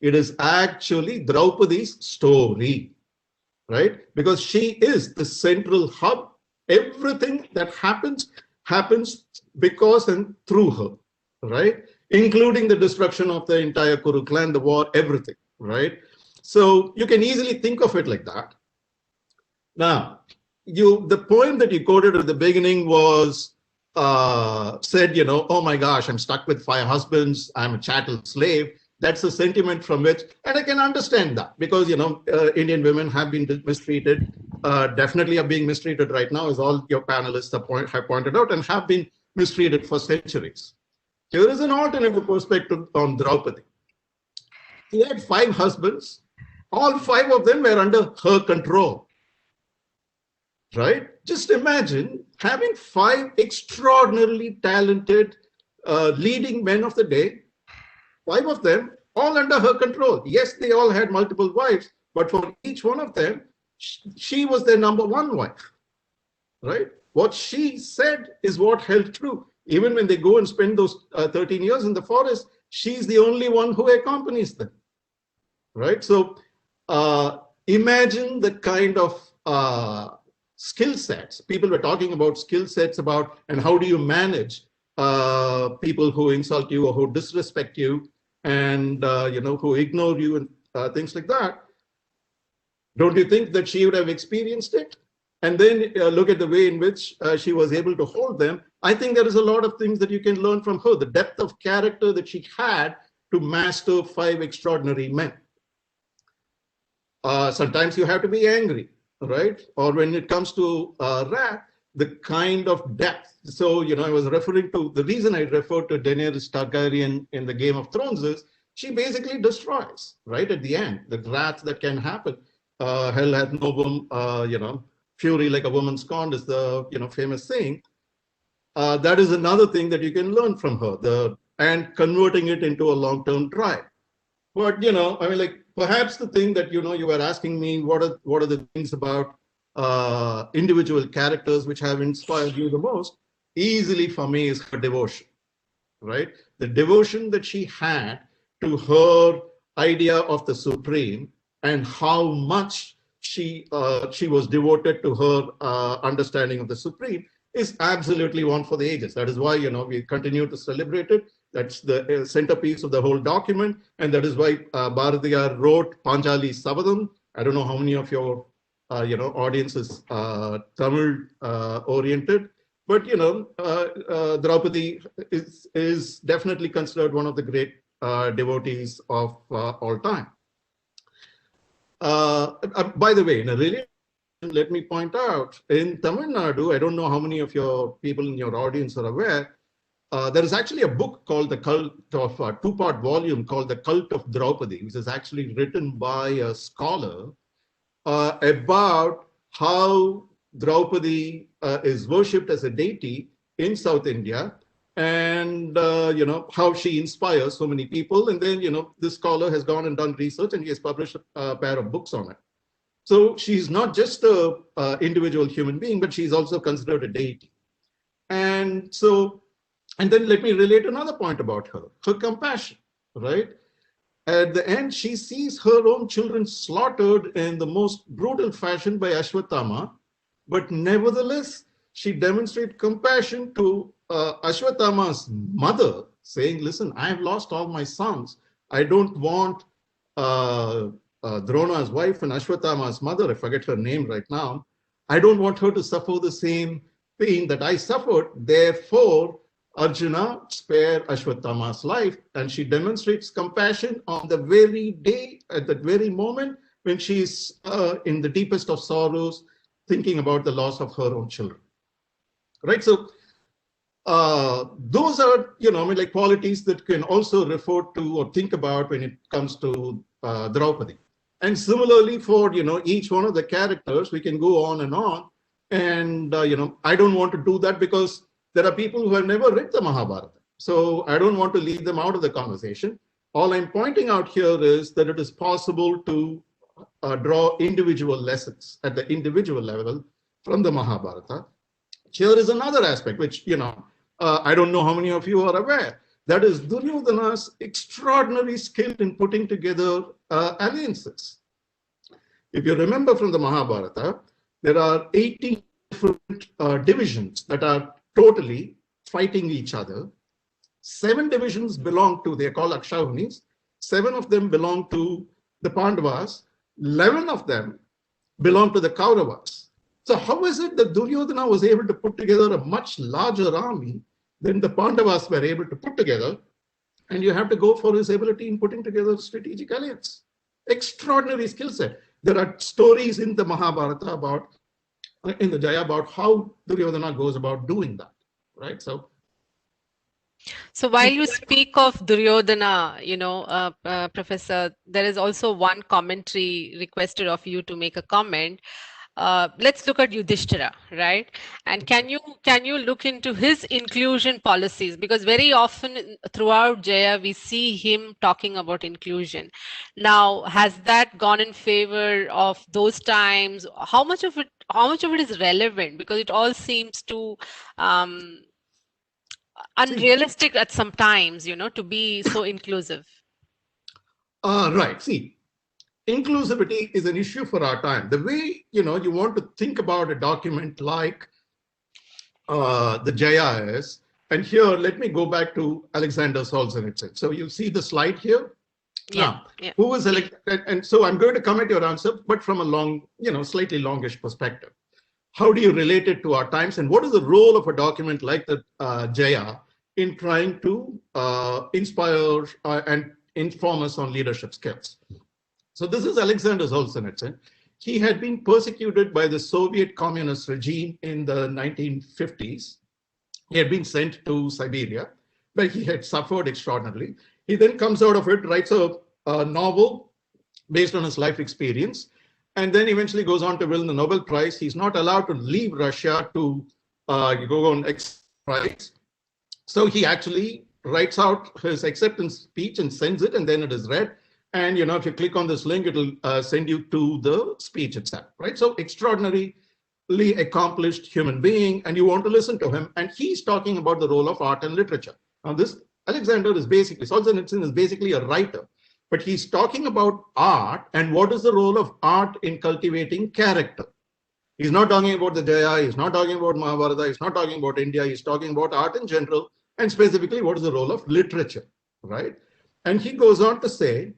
It is actually Draupadi's story, right? Because she is the central hub. Everything that happens because and through her, right? Including the destruction of the entire Kuru clan, the war, everything, right? So you can easily think of it like that. Now, the poem that you quoted at the beginning was said, oh my gosh, I'm stuck with 5 husbands, I'm a chattel slave. That's the sentiment from which, and I can understand that because, Indian women have been mistreated, definitely are being mistreated right now, as all your panelists have pointed out, and have been mistreated for centuries. Here is an alternative perspective on Draupadi. He had 5 husbands. All 5 of them were under her control. Right? Just imagine having 5 extraordinarily talented leading men of the day, 5 of them all under her control. Yes, they all had multiple wives, but for each one of them, she was their number 1 wife. Right? What she said is what held true. Even when they go and spend those 13 years in the forest, she's the only one who accompanies them. Right? So imagine the kind of skill sets. People were talking about skill sets and how do you manage people who insult you or who disrespect you and who ignore you and things like that. Don't you think that she would have experienced it? And then look at the way in which she was able to hold them. I think there is a lot of things that you can learn from her. The depth of character that she had to master 5 extraordinary men. Sometimes you have to be angry. Right? Or when it comes to wrath, the kind of depth. So, I was referring to, the reason I referred to Daenerys Targaryen in the Game of Thrones is she basically destroys, right? At the end, the wrath that can happen. Hell hath no woman, fury like a woman scorned is the, famous saying. That is another thing that you can learn from her, and converting it into a long-term drive. But, perhaps the thing that, you were asking me, what are the things about individual characters which have inspired you the most? Easily for me is her devotion, right? The devotion that she had to her idea of the supreme and how much she was devoted to her understanding of the supreme is absolutely one for the ages. That is why, we continue to celebrate it. That's the centerpiece of the whole document, and that is why Bharatiya wrote Panchali Sabadam. I don't know how many of your audience is Tamil oriented, but Draupadi is definitely considered one of the great devotees of all time. By the way, in a relation, let me point out, in Tamil Nadu, I don't know how many of your people in your audience are aware, there is actually a book called The Cult of, a two-part volume called The Cult of Draupadi, which is actually written by a scholar about how Draupadi is worshipped as a deity in South India, and how she inspires so many people. And then this scholar has gone and done research, and he has published a pair of books on it. So she's not just a individual human being, but she's also considered a deity. And then let me relate another point about her compassion, right? At the end, she sees her own children slaughtered in the most brutal fashion by Ashwatthama, but nevertheless, she demonstrates compassion to Ashwatthama's mother, saying, listen, I have lost all my sons. I don't want Drona's wife and Ashwatthama's mother, I forget her name right now, I don't want her to suffer the same pain that I suffered. Therefore, Arjuna, spare Ashwatthama's life. And she demonstrates compassion on the very day, at that very moment, when she's in the deepest of sorrows, thinking about the loss of her own children. Right? So those are, like qualities that can also refer to or think about when it comes to Draupadi. And similarly for, each one of the characters, we can go on. And, I don't want to do that because there are people who have never read the Mahabharata. So I don't want to leave them out of the conversation. All I'm pointing out here is that it is possible to draw individual lessons at the individual level from the Mahabharata. Here is another aspect, which, I don't know how many of you are aware. That is Duryodhana's extraordinary skill in putting together alliances. If you remember from the Mahabharata, there are 18 different divisions that are totally fighting each other. 7 divisions belong to, they're called Akshahunis. 7 of them belong to the Pandavas. 11 of them belong to the Kauravas. So how is it that Duryodhana was able to put together a much larger army than the Pandavas were able to put together? And you have to go for his ability in putting together strategic alliance. Extraordinary skill set. There are stories in the Mahabharata about, in the Jaya, about how Duryodhana goes about doing that, right? So while you speak of Duryodhana, Professor, there is also one commentary requested of you to make a comment. Let's look at Yudhishthira, right? And can you look into his inclusion policies? Because very often throughout Jaya, we see him talking about inclusion. Now, has that gone in favor of those times? How much of it is relevant? Because it all seems to unrealistic at some times, to be so inclusive. Right. See, inclusivity is an issue for our time. The way, you want to think about a document like the Jaya is, and here, let me go back to Alexander Solzhenitsyn. So you see the slide here? Yeah. Who was elected? And so I'm going to come at your answer, but from a long, slightly longish perspective. How do you relate it to our times? And what is the role of a document like the Jaya in trying to inspire and inform us on leadership skills? So this is Alexander Solzhenitsyn. He had been persecuted by the Soviet communist regime in the 1950s. He had been sent to Siberia, where he had suffered extraordinarily. He then comes out of it, writes a novel based on his life experience, and then eventually goes on to win the Nobel Prize. He's not allowed to leave Russia to go on prize. So he actually writes out his acceptance speech and sends it, and then it is read. And if you click on this link, it'll send you to the speech itself, right? So extraordinarily accomplished human being, and you want to listen to him. And he's talking about the role of art and literature. Now, this Alexander is basically, Solzhenitsyn is basically a writer, but he's talking about art and what is the role of art in cultivating character. He's not talking about the Jaya, he's not talking about Mahabharata, he's not talking about India, he's talking about art in general, and specifically what is the role of literature, right? And he goes on to say,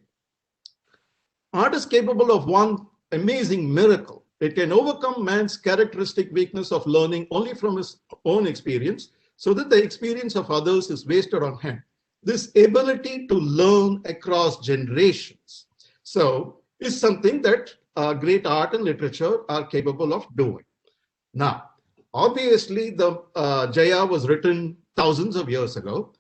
art is capable of one amazing miracle. It can overcome man's characteristic weakness of learning only from his own experience, so that the experience of others is wasted on him. This ability to learn across generations, so is something that great art and literature are capable of doing. Now, obviously, the Jaya was written thousands of years ago,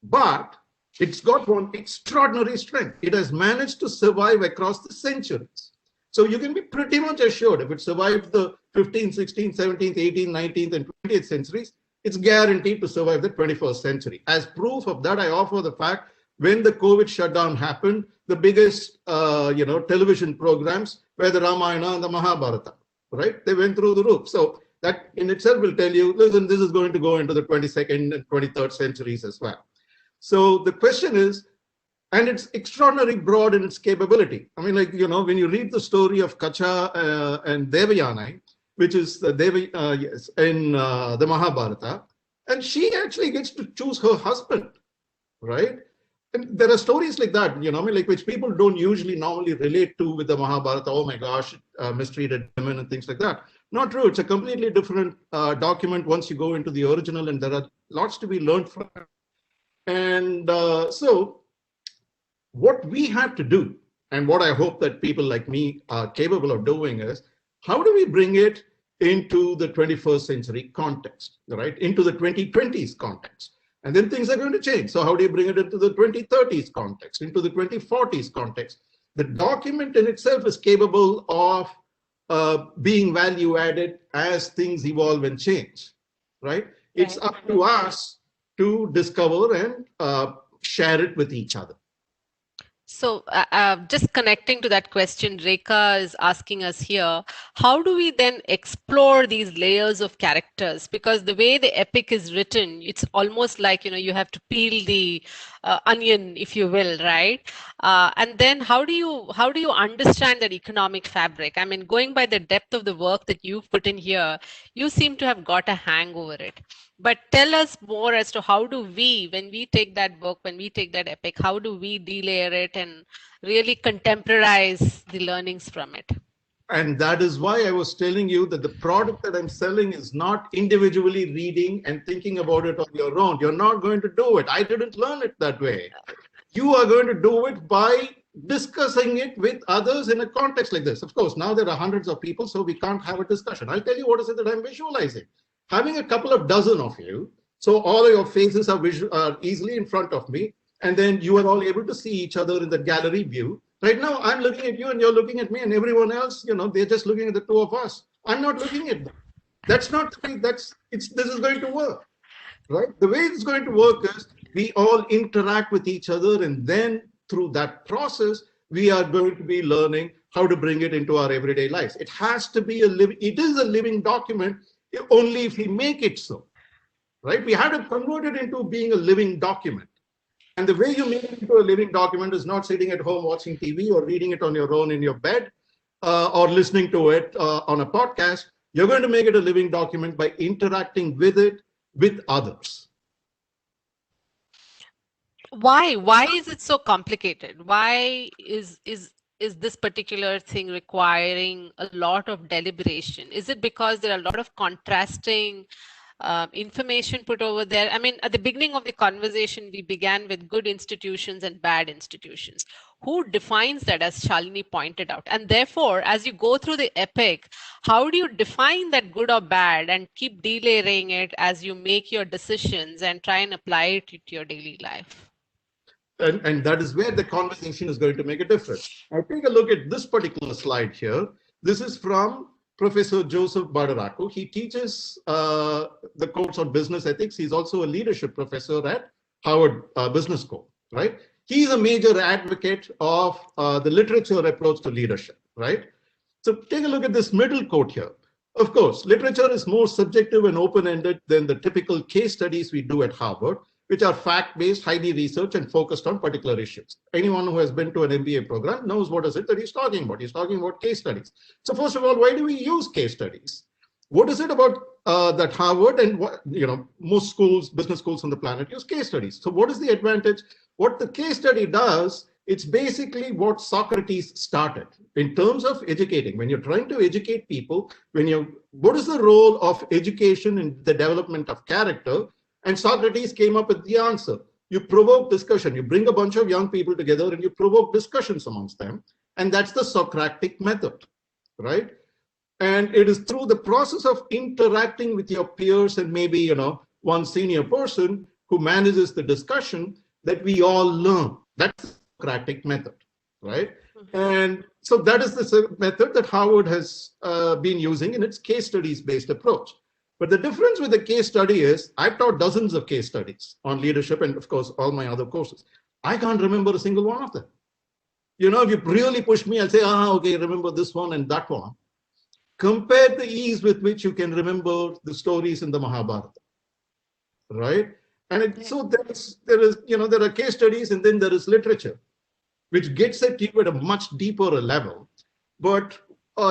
but it's got one extraordinary strength. It has managed to survive across the centuries. So you can be pretty much assured if it survived the 15th, 16th, 17th, 18th, 19th, and 20th centuries, it's guaranteed to survive the 21st century. As proof of that, I offer the fact when the COVID shutdown happened, the biggest television programs were the Ramayana and the Mahabharata, right? They went through the roof. So that in itself will tell you, listen, this is going to go into the 22nd and 23rd centuries as well. So the question is, and it's extraordinarily broad in its capability. I mean, like, when you read the story of Kacha and Devayanai, which is in the Mahabharata, and she actually gets to choose her husband, right? And there are stories like that, which people don't usually normally relate to with the Mahabharata. Oh my gosh, mistreated women and things like that. Not true. It's a completely different document once you go into the original, and there are lots to be learned from it. And so what we have to do, and what I hope that people like me are capable of doing, is how do we bring it into the 21st century context, right? Into the 2020s context. And then things are going to change. So how do you bring it into the 2030s context, into the 2040s context? The document in itself is capable of being value added as things evolve and change, right? It's up to us to discover and share it with each other. So just connecting to that question, Rekha is asking us here, how do we then explore these layers of characters? Because the way the epic is written, it's almost like, you have to peel the onion, if you will, right? And then how do you understand that economic fabric? I mean, going by the depth of the work that you've put in here, you seem to have got a hang over it. But tell us more as to how do we, when we take that book, when we take that epic, how do we delayer it and really contemporize the learnings from it? And that is why I was telling you that the product that I'm selling is not individually reading and thinking about it on your own. You're not going to do it. I didn't learn it that way. You are going to do it by discussing it with others in a context like this. Of course, now there are hundreds of people, so we can't have a discussion. I'll tell you what is it that I'm visualizing. Having a couple of dozen of you, so all of your faces are easily in front of me, and then you are all able to see each other in the gallery view. Right now, I'm looking at you and you're looking at me, and everyone else, they're just looking at the two of us. I'm not looking at them. That's not the way this is going to work, right? The way it's going to work is we all interact with each other, and then through that process, we are going to be learning how to bring it into our everyday lives. It has to be it is a living document only if we make it so, right? We had to convert it into being a living document. And the way you make it into a living document is not sitting at home watching TV or reading it on your own in your bed or listening to it on a podcast. You're going to make it a living document by interacting with it with others. Why is it so complicated? Why is this particular thing requiring a lot of deliberation? Is it because there are a lot of contrasting information put over there? I mean, at the beginning of the conversation, we began with good institutions and bad institutions. Who defines that, as Shalini pointed out? And therefore, as you go through the epic, how do you define that good or bad and keep delayering it as you make your decisions and try and apply it to your daily life? And that is where the conversation is going to make a difference. Now, take a look at this particular slide here. This is from Professor Joseph Badaraco. He teaches the course on business ethics. He's also a leadership professor at Harvard Business School, right? He's a major advocate of the literature approach to leadership, right? So take a look at this middle quote here. Of course, literature is more subjective and open-ended than the typical case studies we do at Harvard, which are fact-based, highly researched, and focused on particular issues. Anyone who has been to an MBA program knows what is it that he's talking about. He's talking about case studies. So first of all, why do we use case studies? What is it about that Harvard and most schools, business schools on the planet use case studies? So what is the advantage? What the case study does, it's basically what Socrates started in terms of educating. When you're trying to educate people, what is the role of education in the development of character? And Socrates came up with the answer. You provoke discussion. You bring a bunch of young people together and you provoke discussions amongst them. And that's the Socratic method, right? And it is through the process of interacting with your peers and maybe, one senior person who manages the discussion that we all learn. That's the Socratic method, right? And so that is the method that Harvard has been using in its case studies based approach. But the difference with the case study is I've taught dozens of case studies on leadership and of course, all my other courses. I can't remember a single one of them. If you really push me, I'll say, okay, remember this one and that one. Compare the ease with which you can remember the stories in the Mahabharata, right? And so there are case studies and then there is literature, which gets at you at a much deeper level. But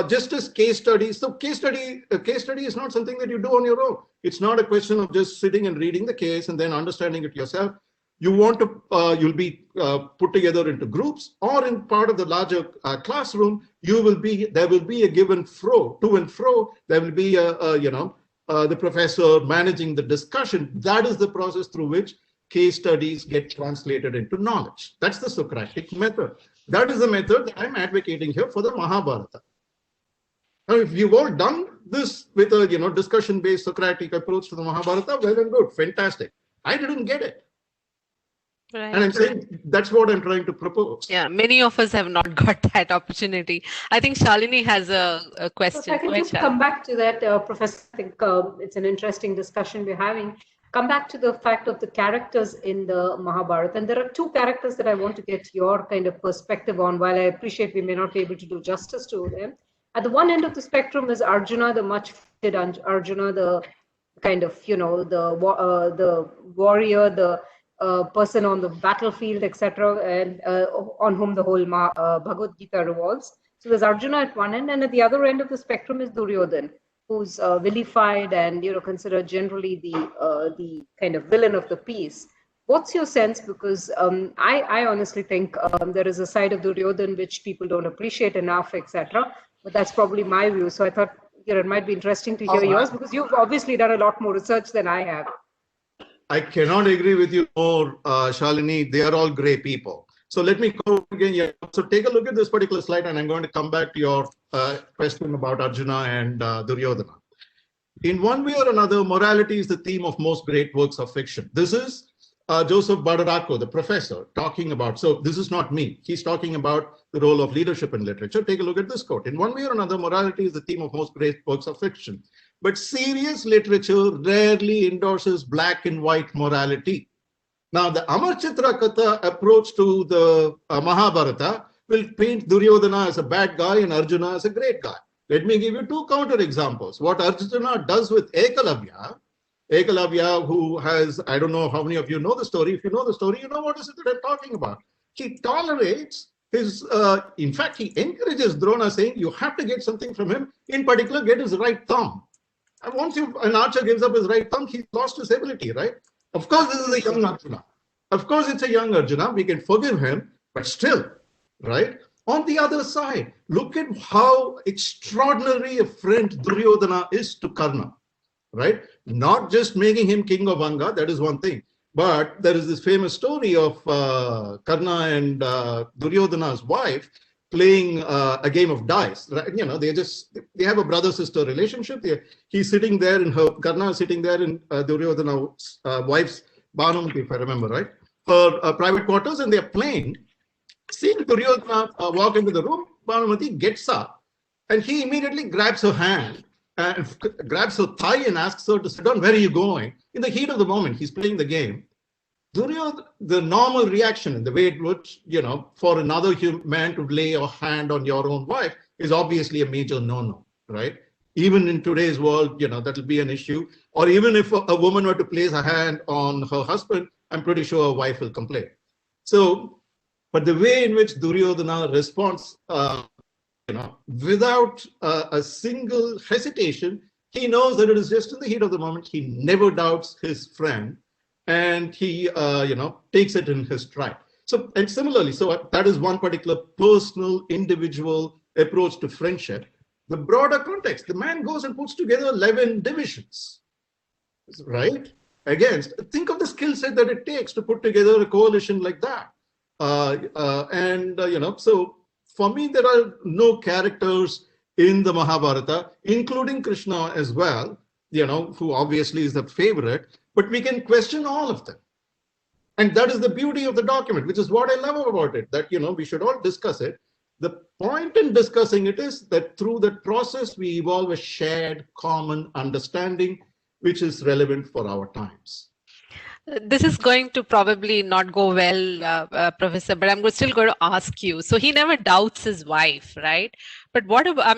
just as case studies, so a case study is not something that you do on your own. It's not a question of just sitting and reading the case and then understanding it yourself. You want to, you'll be put together into groups or in part of the larger classroom. There will be a given to and fro. There will be the professor managing the discussion. That is the process through which case studies get translated into knowledge. That's the Socratic method. That is the method that I'm advocating here for the Mahabharata. Now, if you've all done this with a discussion-based Socratic approach to the Mahabharata, well and good, fantastic. I didn't get it. Right. And I'm saying that's what I'm trying to propose. Yeah, many of us have not got that opportunity. I think Shalini has a question. So if I can just come back to that, Professor, I think it's an interesting discussion we're having. Come back to the fact of the characters in the Mahabharata. And there are two characters that I want to get your kind of perspective on. While I appreciate we may not be able to do justice to them. At the one end of the spectrum is Arjuna, the much feared Arjuna, the kind of, the warrior, the person on the battlefield, etc., and on whom the whole Bhagavad Gita revolves. So there's Arjuna at one end, and at the other end of the spectrum is Duryodhan, who's vilified and considered generally the kind of villain of the piece. What's your sense? Because I honestly think there is a side of Duryodhan which people don't appreciate enough, etc. But that's probably my view. So I thought it might be interesting to hear yours, because you've obviously done a lot more research than I have. I cannot agree with you more, Shalini. They are all great people. So let me go again here. So take a look at this particular slide, and I'm going to come back to your question about Arjuna and Duryodhana. In one way or another, morality is the theme of most great works of fiction. This is Joseph Badaracco, the professor, talking about, so this is not me. He's talking about the role of leadership in literature. Take a look at this quote. In one way or another, morality is the theme of most great works of fiction. But serious literature rarely endorses black and white morality. Now, the Amar Chitra Katha approach to the Mahabharata will paint Duryodhana as a bad guy and Arjuna as a great guy. Let me give you two counter examples. What Arjuna does with Ekalavya, who has, I don't know how many of you know the story. If you know the story, you know what is it that I'm talking about. He tolerates his, in fact, he encourages Drona, saying you have to get something from him, in particular, get his right thumb. And once an archer gives up his right thumb, he's lost his ability, right? Of course, this is a young Arjuna. Of course, it's a young Arjuna. We can forgive him, but still, right? On the other side, look at how extraordinary a friend Duryodhana is to Karna, right? Not just making him king of Anga, that is one thing. But there is this famous story of Karna and Duryodhana's wife playing a game of dice. Right? They have a brother-sister relationship. He's sitting there in Karna is sitting there in Duryodhana's wife's Bhanumati, if I remember right, her private quarters, and they're playing. Seeing Duryodhana walk into the room, Bhanumati gets up and he immediately grabs her hand and grabs her thigh and asks her to sit down. Where are you going? In the heat of the moment, he's playing the game. Duryodhana, the normal reaction in the way it would, for another man to lay a hand on your own wife is obviously a major no-no, right? Even in today's world, that'll be an issue. Or even if a woman were to place a hand on her husband, I'm pretty sure a wife will complain. So, but the way in which Duryodhana responds, without a single hesitation, he knows that it is just in the heat of the moment. He never doubts his friend, and he, takes it in his stride. So, and similarly, so that is one particular personal, individual approach to friendship. The broader context, the man goes and puts together 11 divisions, right? Think of the skill set that it takes to put together a coalition like that. So for me, there are no characters in the Mahabharata, including Krishna as well, who obviously is the favorite, but we can question all of them. And that is the beauty of the document, which is what I love about it, that, we should all discuss it. The point in discussing it is that through that process, we evolve a shared common understanding, which is relevant for our times. This is going to probably not go well, Professor, but I'm still going to ask you. So he never doubts his wife, right? But what about,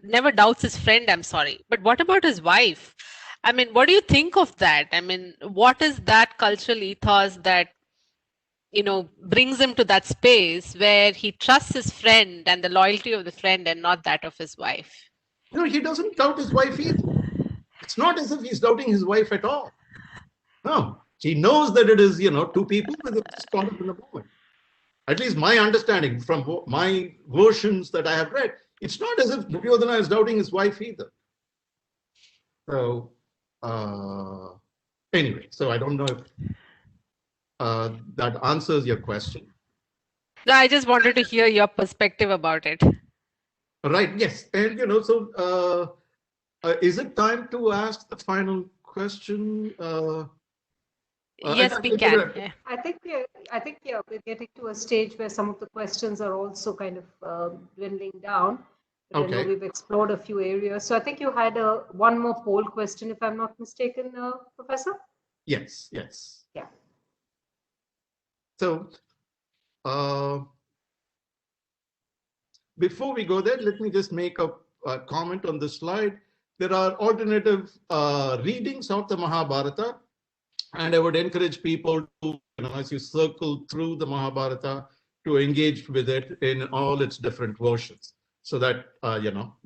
never doubts his friend, I'm sorry. But what about his wife? What do you think of that? What is that cultural ethos that, brings him to that space where he trusts his friend and the loyalty of the friend and not that of his wife? He doesn't doubt his wife either. It's not as if he's doubting his wife at all. No, he knows that it is, two people with a caught up in the moment. At least my understanding from my versions that I have read, it's not as if Duryodhana is doubting his wife either. So, anyway, so I don't know if that answers your question. No, I just wanted to hear your perspective about it. Right, yes. And, is it time to ask the final question? Yes, we can. Yeah. I think we're getting to a stage where some of the questions are also kind of dwindling down. But Okay. I know we've explored a few areas. So I think you had one more poll question, if I'm not mistaken, Professor? Yes. Yeah. So, before we go there, let me just make a comment on this slide. There are alternative readings of the Mahabharata, and I would encourage people to, as you circle through the Mahabharata, to engage with it in all its different versions. So that,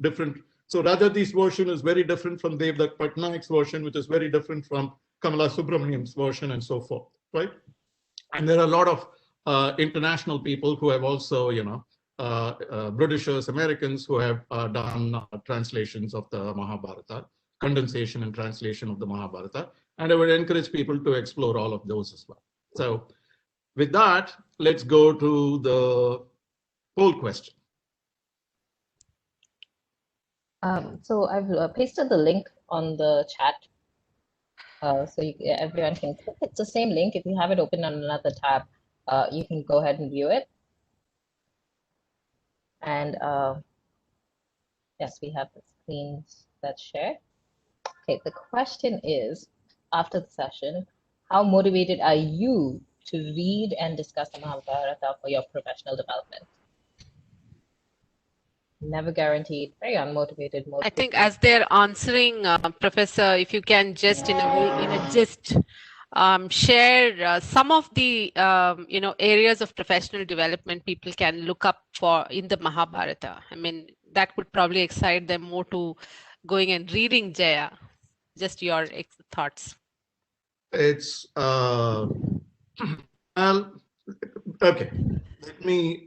different. So Rajati's version is very different from Devdutt Patnaik's version, which is very different from Kamala Subramaniam's version, and so forth, right? And there are a lot of international people who have also, Britishers, Americans who have done translations of the Mahabharata, condensation and translation of the Mahabharata. And I would encourage people to explore all of those as well. So with that, let's go to the poll question. So I've pasted the link on the chat. So everyone can click. It's the same link. If you have it open on another tab, you can go ahead and view it. And yes, we have the screens that's shared. Okay, the question is, after the session, how motivated are you to read and discuss the Mahabharata for your professional development? Never guaranteed, very unmotivated. I think as they're answering, Professor, if you can just in a gist share some of the areas of professional development people can look up for in the Mahabharata. That would probably excite them more to going and reading Jaya. Just your thoughts. It's okay. Let me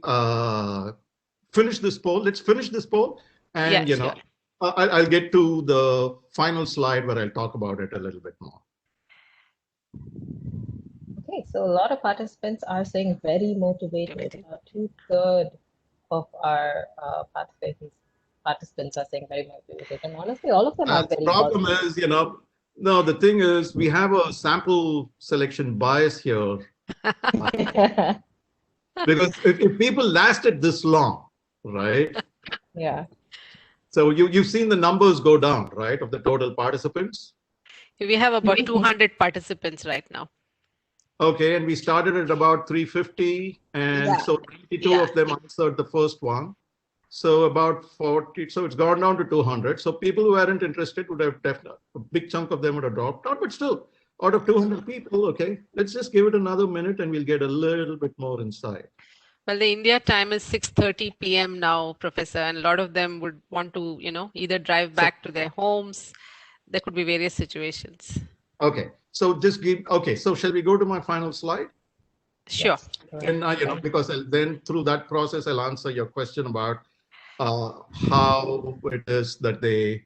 finish this poll. Let's finish this poll, and sure. I'll get to the final slide where I'll talk about it a little bit more. Okay, so a lot of participants are saying very motivated. 2/3 of our participants are saying very motivated, and honestly, all of them are very. The problem is, no. The thing is, we have a sample selection bias here. Because if people lasted this long, right? Yeah. So you've seen the numbers go down, right, of the total participants? We have about 200 participants right now. Okay, and we started at about 350, and so 92 of them answered the first one. So about 40, so it's gone down to 200. So people who weren't interested would have definitely, a big chunk of them would have dropped out, but still, out of 200 people, okay, let's just give it another minute and we'll get a little bit more insight. Well, the India time is 6:30 p.m. now, Professor, and a lot of them would want to, either drive back to their homes. There could be various situations. Okay, so so shall we go to my final slide? Sure. Yes. And, because then through that process, I'll answer your question about how it is that they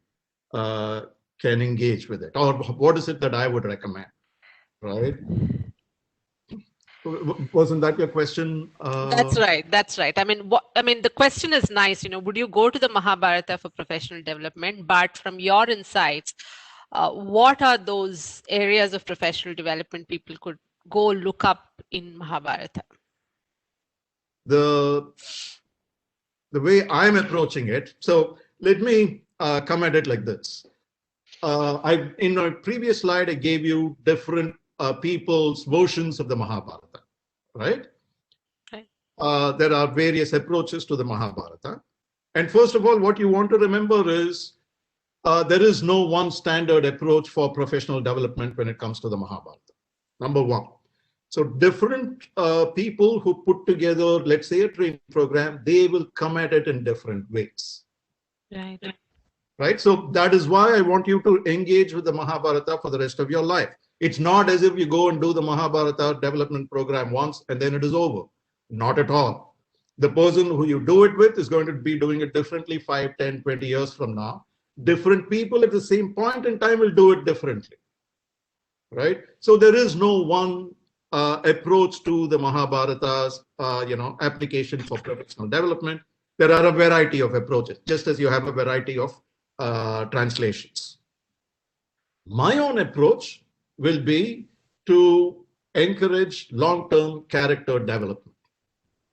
can engage with it, or what is it that I would recommend, right? Wasn't that your question? That's right. That's right. I mean, the question is nice. Would you go to the Mahabharata for professional development? But from your insights, what are those areas of professional development people could go look up in Mahabharata? The way I'm approaching it. So let me come at it like this. In my previous slide, I gave you different people's versions of the Mahabharata, right? Okay. There are various approaches to the Mahabharata. And first of all, what you want to remember is there is no one standard approach for professional development when it comes to the Mahabharata, number one. So different people who put together, let's say, a training program, they will come at it in different ways. Right. Right. So that is why I want you to engage with the Mahabharata for the rest of your life. It's not as if you go and do the Mahabharata development program once and then it is over. Not at all. The person who you do it with is going to be doing it differently 5, 10, 20 years from now. Different people at the same point in time will do it differently. Right. So there is no one approach to the Mahabharata's application for professional development. There are a variety of approaches, just as you have a variety of translations. My own approach will be to encourage long-term character development,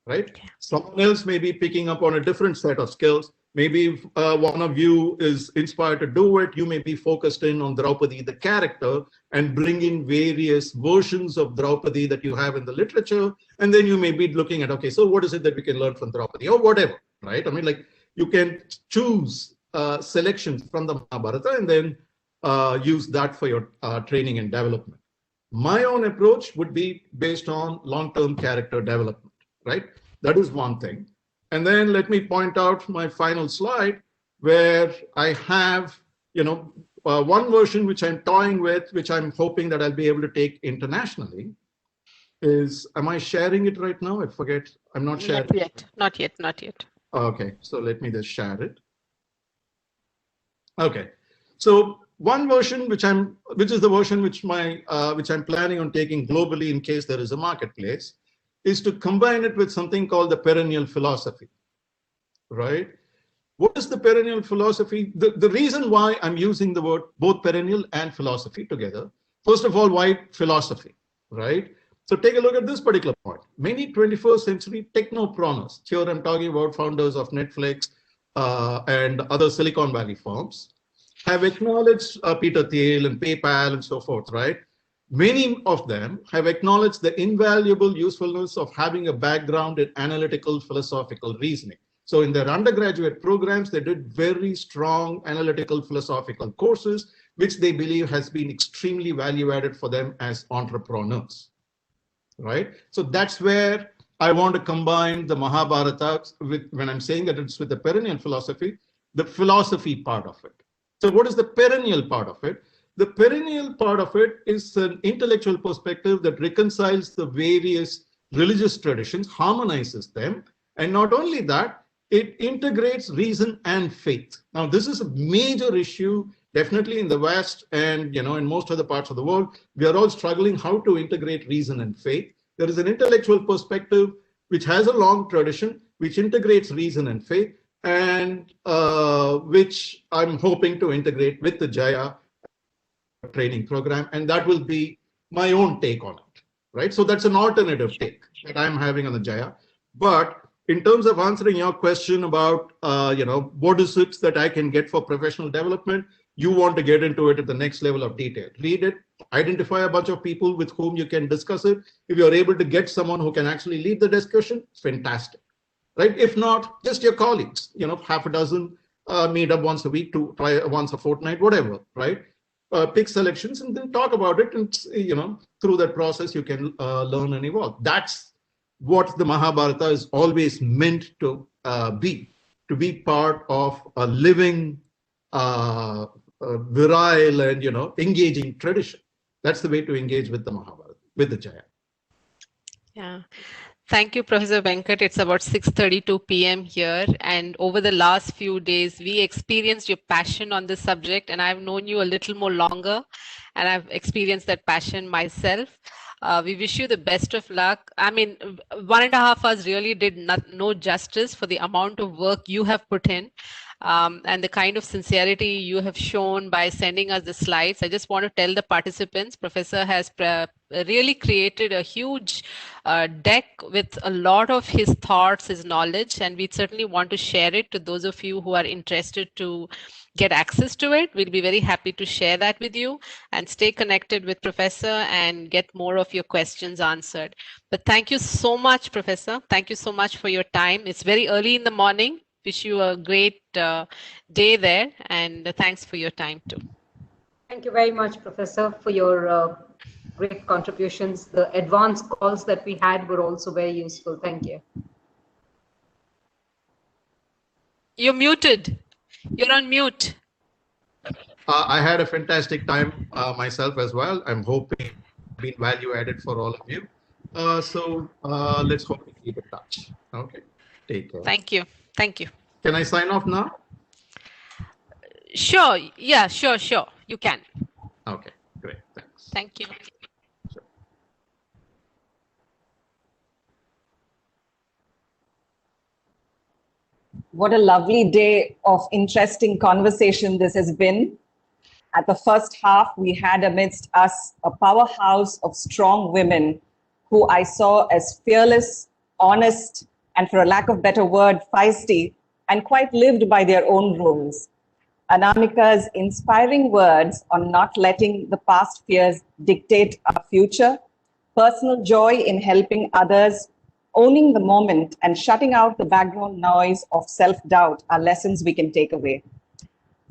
right? Someone else may be picking up on a different set of skills. Maybe if one of you is inspired to do it, you may be focused in on Draupadi, the character, and bring in various versions of Draupadi that you have in the literature. And then you may be looking at, okay, so what is it that we can learn from Draupadi or whatever, right? I mean, like you can choose selections from the Mahabharata and then use that for your training and development. My own approach would be based on long-term character development, right? That is one thing. And then let me point out my final slide where I have, one version which I'm toying with, which I'm hoping that I'll be able to take internationally is, am I sharing it right now? I forget. I'm not sharing. Not yet. Okay, so let me just share it. Okay, so one version which is the version which I'm planning on taking globally in case there is a marketplace, is to combine it with something called the perennial philosophy, right? What is the perennial philosophy? The reason why I'm using the word both perennial and philosophy together, first of all, why philosophy, right? So take a look at this particular point. Many 21st century technopreneurs, here I'm talking about founders of Netflix and other Silicon Valley firms, have acknowledged Peter Thiel and PayPal and so forth, right? Many of them have acknowledged the invaluable usefulness of having a background in analytical philosophical reasoning. So in their undergraduate programs, they did very strong analytical philosophical courses, which they believe has been extremely value added for them as entrepreneurs, right? So that's where I want to combine the Mahabharata with, when I'm saying that it's with the perennial philosophy, the philosophy part of it. So what is the perennial part of it? The perennial part of it is an intellectual perspective that reconciles the various religious traditions, harmonizes them, and not only that, it integrates reason and faith. Now, this is a major issue, definitely in the West and in most other parts of the world. We are all struggling how to integrate reason and faith. There is an intellectual perspective which has a long tradition, which integrates reason and faith, and which I'm hoping to integrate with the Jaya training program, and that will be my own take on it, right? So that's an alternative take that I'm having on the Jaya. But in terms of answering your question about, what is it that I can get for professional development, you want to get into it at the next level of detail. Read it, identify a bunch of people with whom you can discuss it. If you're able to get someone who can actually lead the discussion, fantastic, right? If not, just your colleagues, half a dozen, meet up once a week, to try once a fortnight, whatever, right? pick selections and then talk about it. And, through that process, you can learn and evolve. That's what the Mahabharata is always meant to be part of a living, virile and, engaging tradition. That's the way to engage with the Mahabharata, with the Jaya. Yeah. Thank you, Professor Venkat. It's about 6:32 p.m. here. And over the last few days, we experienced your passion on this subject. And I've known you a little more longer. And I've experienced that passion myself. We wish you the best of luck. I mean, 1.5 hours really did no justice for the amount of work you have put in. And the kind of sincerity you have shown by sending us the slides. I just want to tell the participants, Professor has really created a huge deck with a lot of his thoughts, his knowledge, and we certainly want to share it to those of you who are interested to get access to it. We'll be very happy to share that with you and stay connected with Professor and get more of your questions answered. But thank you so much, Professor. Thank you so much for your time. It's very early in the morning. Wish you a great day there, and thanks for your time too. Thank you very much, Professor, for your great contributions. The advanced calls that we had were also very useful. Thank you. You're muted. You're on mute. I had a fantastic time myself as well. I'm hoping it's been value added for all of you. So let's hope we keep in touch. Okay. Take care. Thank you. Thank you. Can I sign off now? Sure. Yeah, sure. You can. Okay, great. Thanks. Thank you. Sure. What a lovely day of interesting conversation this has been. At the first half, we had amidst us a powerhouse of strong women who I saw as fearless, honest, and for a lack of better word, feisty, and quite lived by their own rules. Anamika's inspiring words on not letting the past fears dictate our future, personal joy in helping others, owning the moment, and shutting out the background noise of self-doubt are lessons we can take away.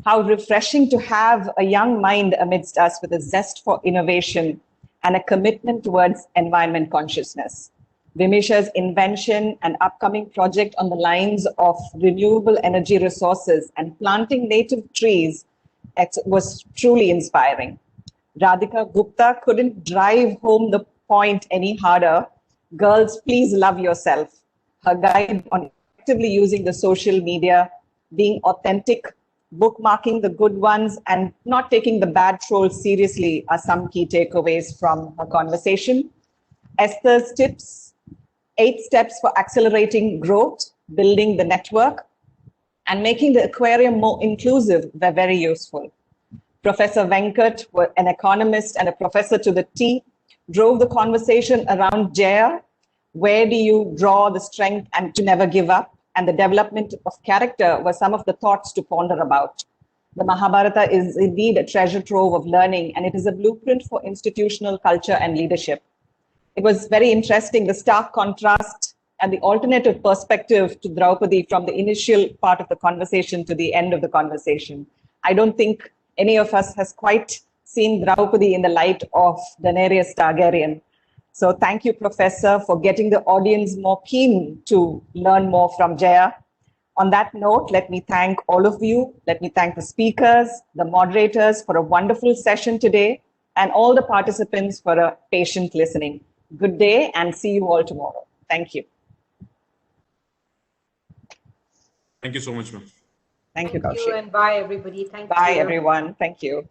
How refreshing to have a young mind amidst us with a zest for innovation and a commitment towards environment consciousness. Vimisha's invention and upcoming project on the lines of renewable energy resources and planting native trees was truly inspiring. Radhika Gupta couldn't drive home the point any harder. Girls, please love yourself. Her guide on actively using the social media, being authentic, bookmarking the good ones, and not taking the bad trolls seriously are some key takeaways from her conversation. Esther's tips, 8 steps for accelerating growth, building the network, and making the aquarium more inclusive were very useful. Professor Venkat, an economist and a professor to the T, drove the conversation around Jaya. Where do you draw the strength and to never give up? And the development of character were some of the thoughts to ponder about. The Mahabharata is indeed a treasure trove of learning, and it is a blueprint for institutional culture and leadership. It was very interesting, the stark contrast and the alternative perspective to Draupadi from the initial part of the conversation to the end of the conversation. I don't think any of us has quite seen Draupadi in the light of Daenerys Targaryen. So thank you, Professor, for getting the audience more keen to learn more from Jaya. On that note, let me thank all of you. Let me thank the speakers, the moderators for a wonderful session today, and all the participants for a patient listening. Good day and see you all tomorrow. Thank you. Thank you so much, ma'am. Thank you, Kaushik. And bye, everybody. Thank you. Bye, everyone. Thank you.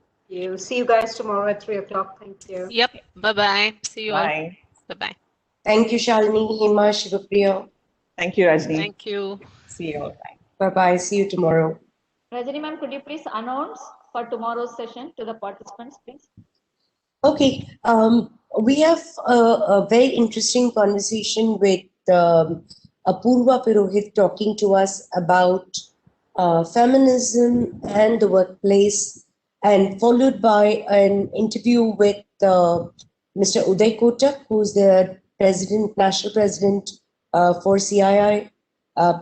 See you guys tomorrow at 3 o'clock. Thank you. Yep. Bye-bye. See you all. Bye. Bye-bye. Thank you, Shalini, Hima, Shivapriya. Thank you, Rajni. Thank you. See you all. Bye. Bye-bye. See you tomorrow. Rajani ma'am, could you please announce for tomorrow's session to the participants, please? Okay. We have a very interesting conversation with Apurva Purohit talking to us about feminism and the workplace, and followed by an interview with Mr. Uday Kotak, who's the president, national president for CII.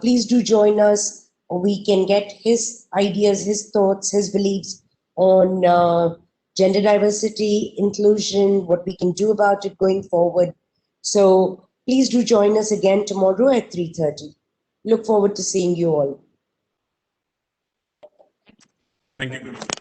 Please do join us. We can get his ideas, his thoughts, his beliefs on gender diversity, inclusion, what we can do about it going forward. So please do join us again tomorrow at 3:30. Look forward to seeing you all. Thank you.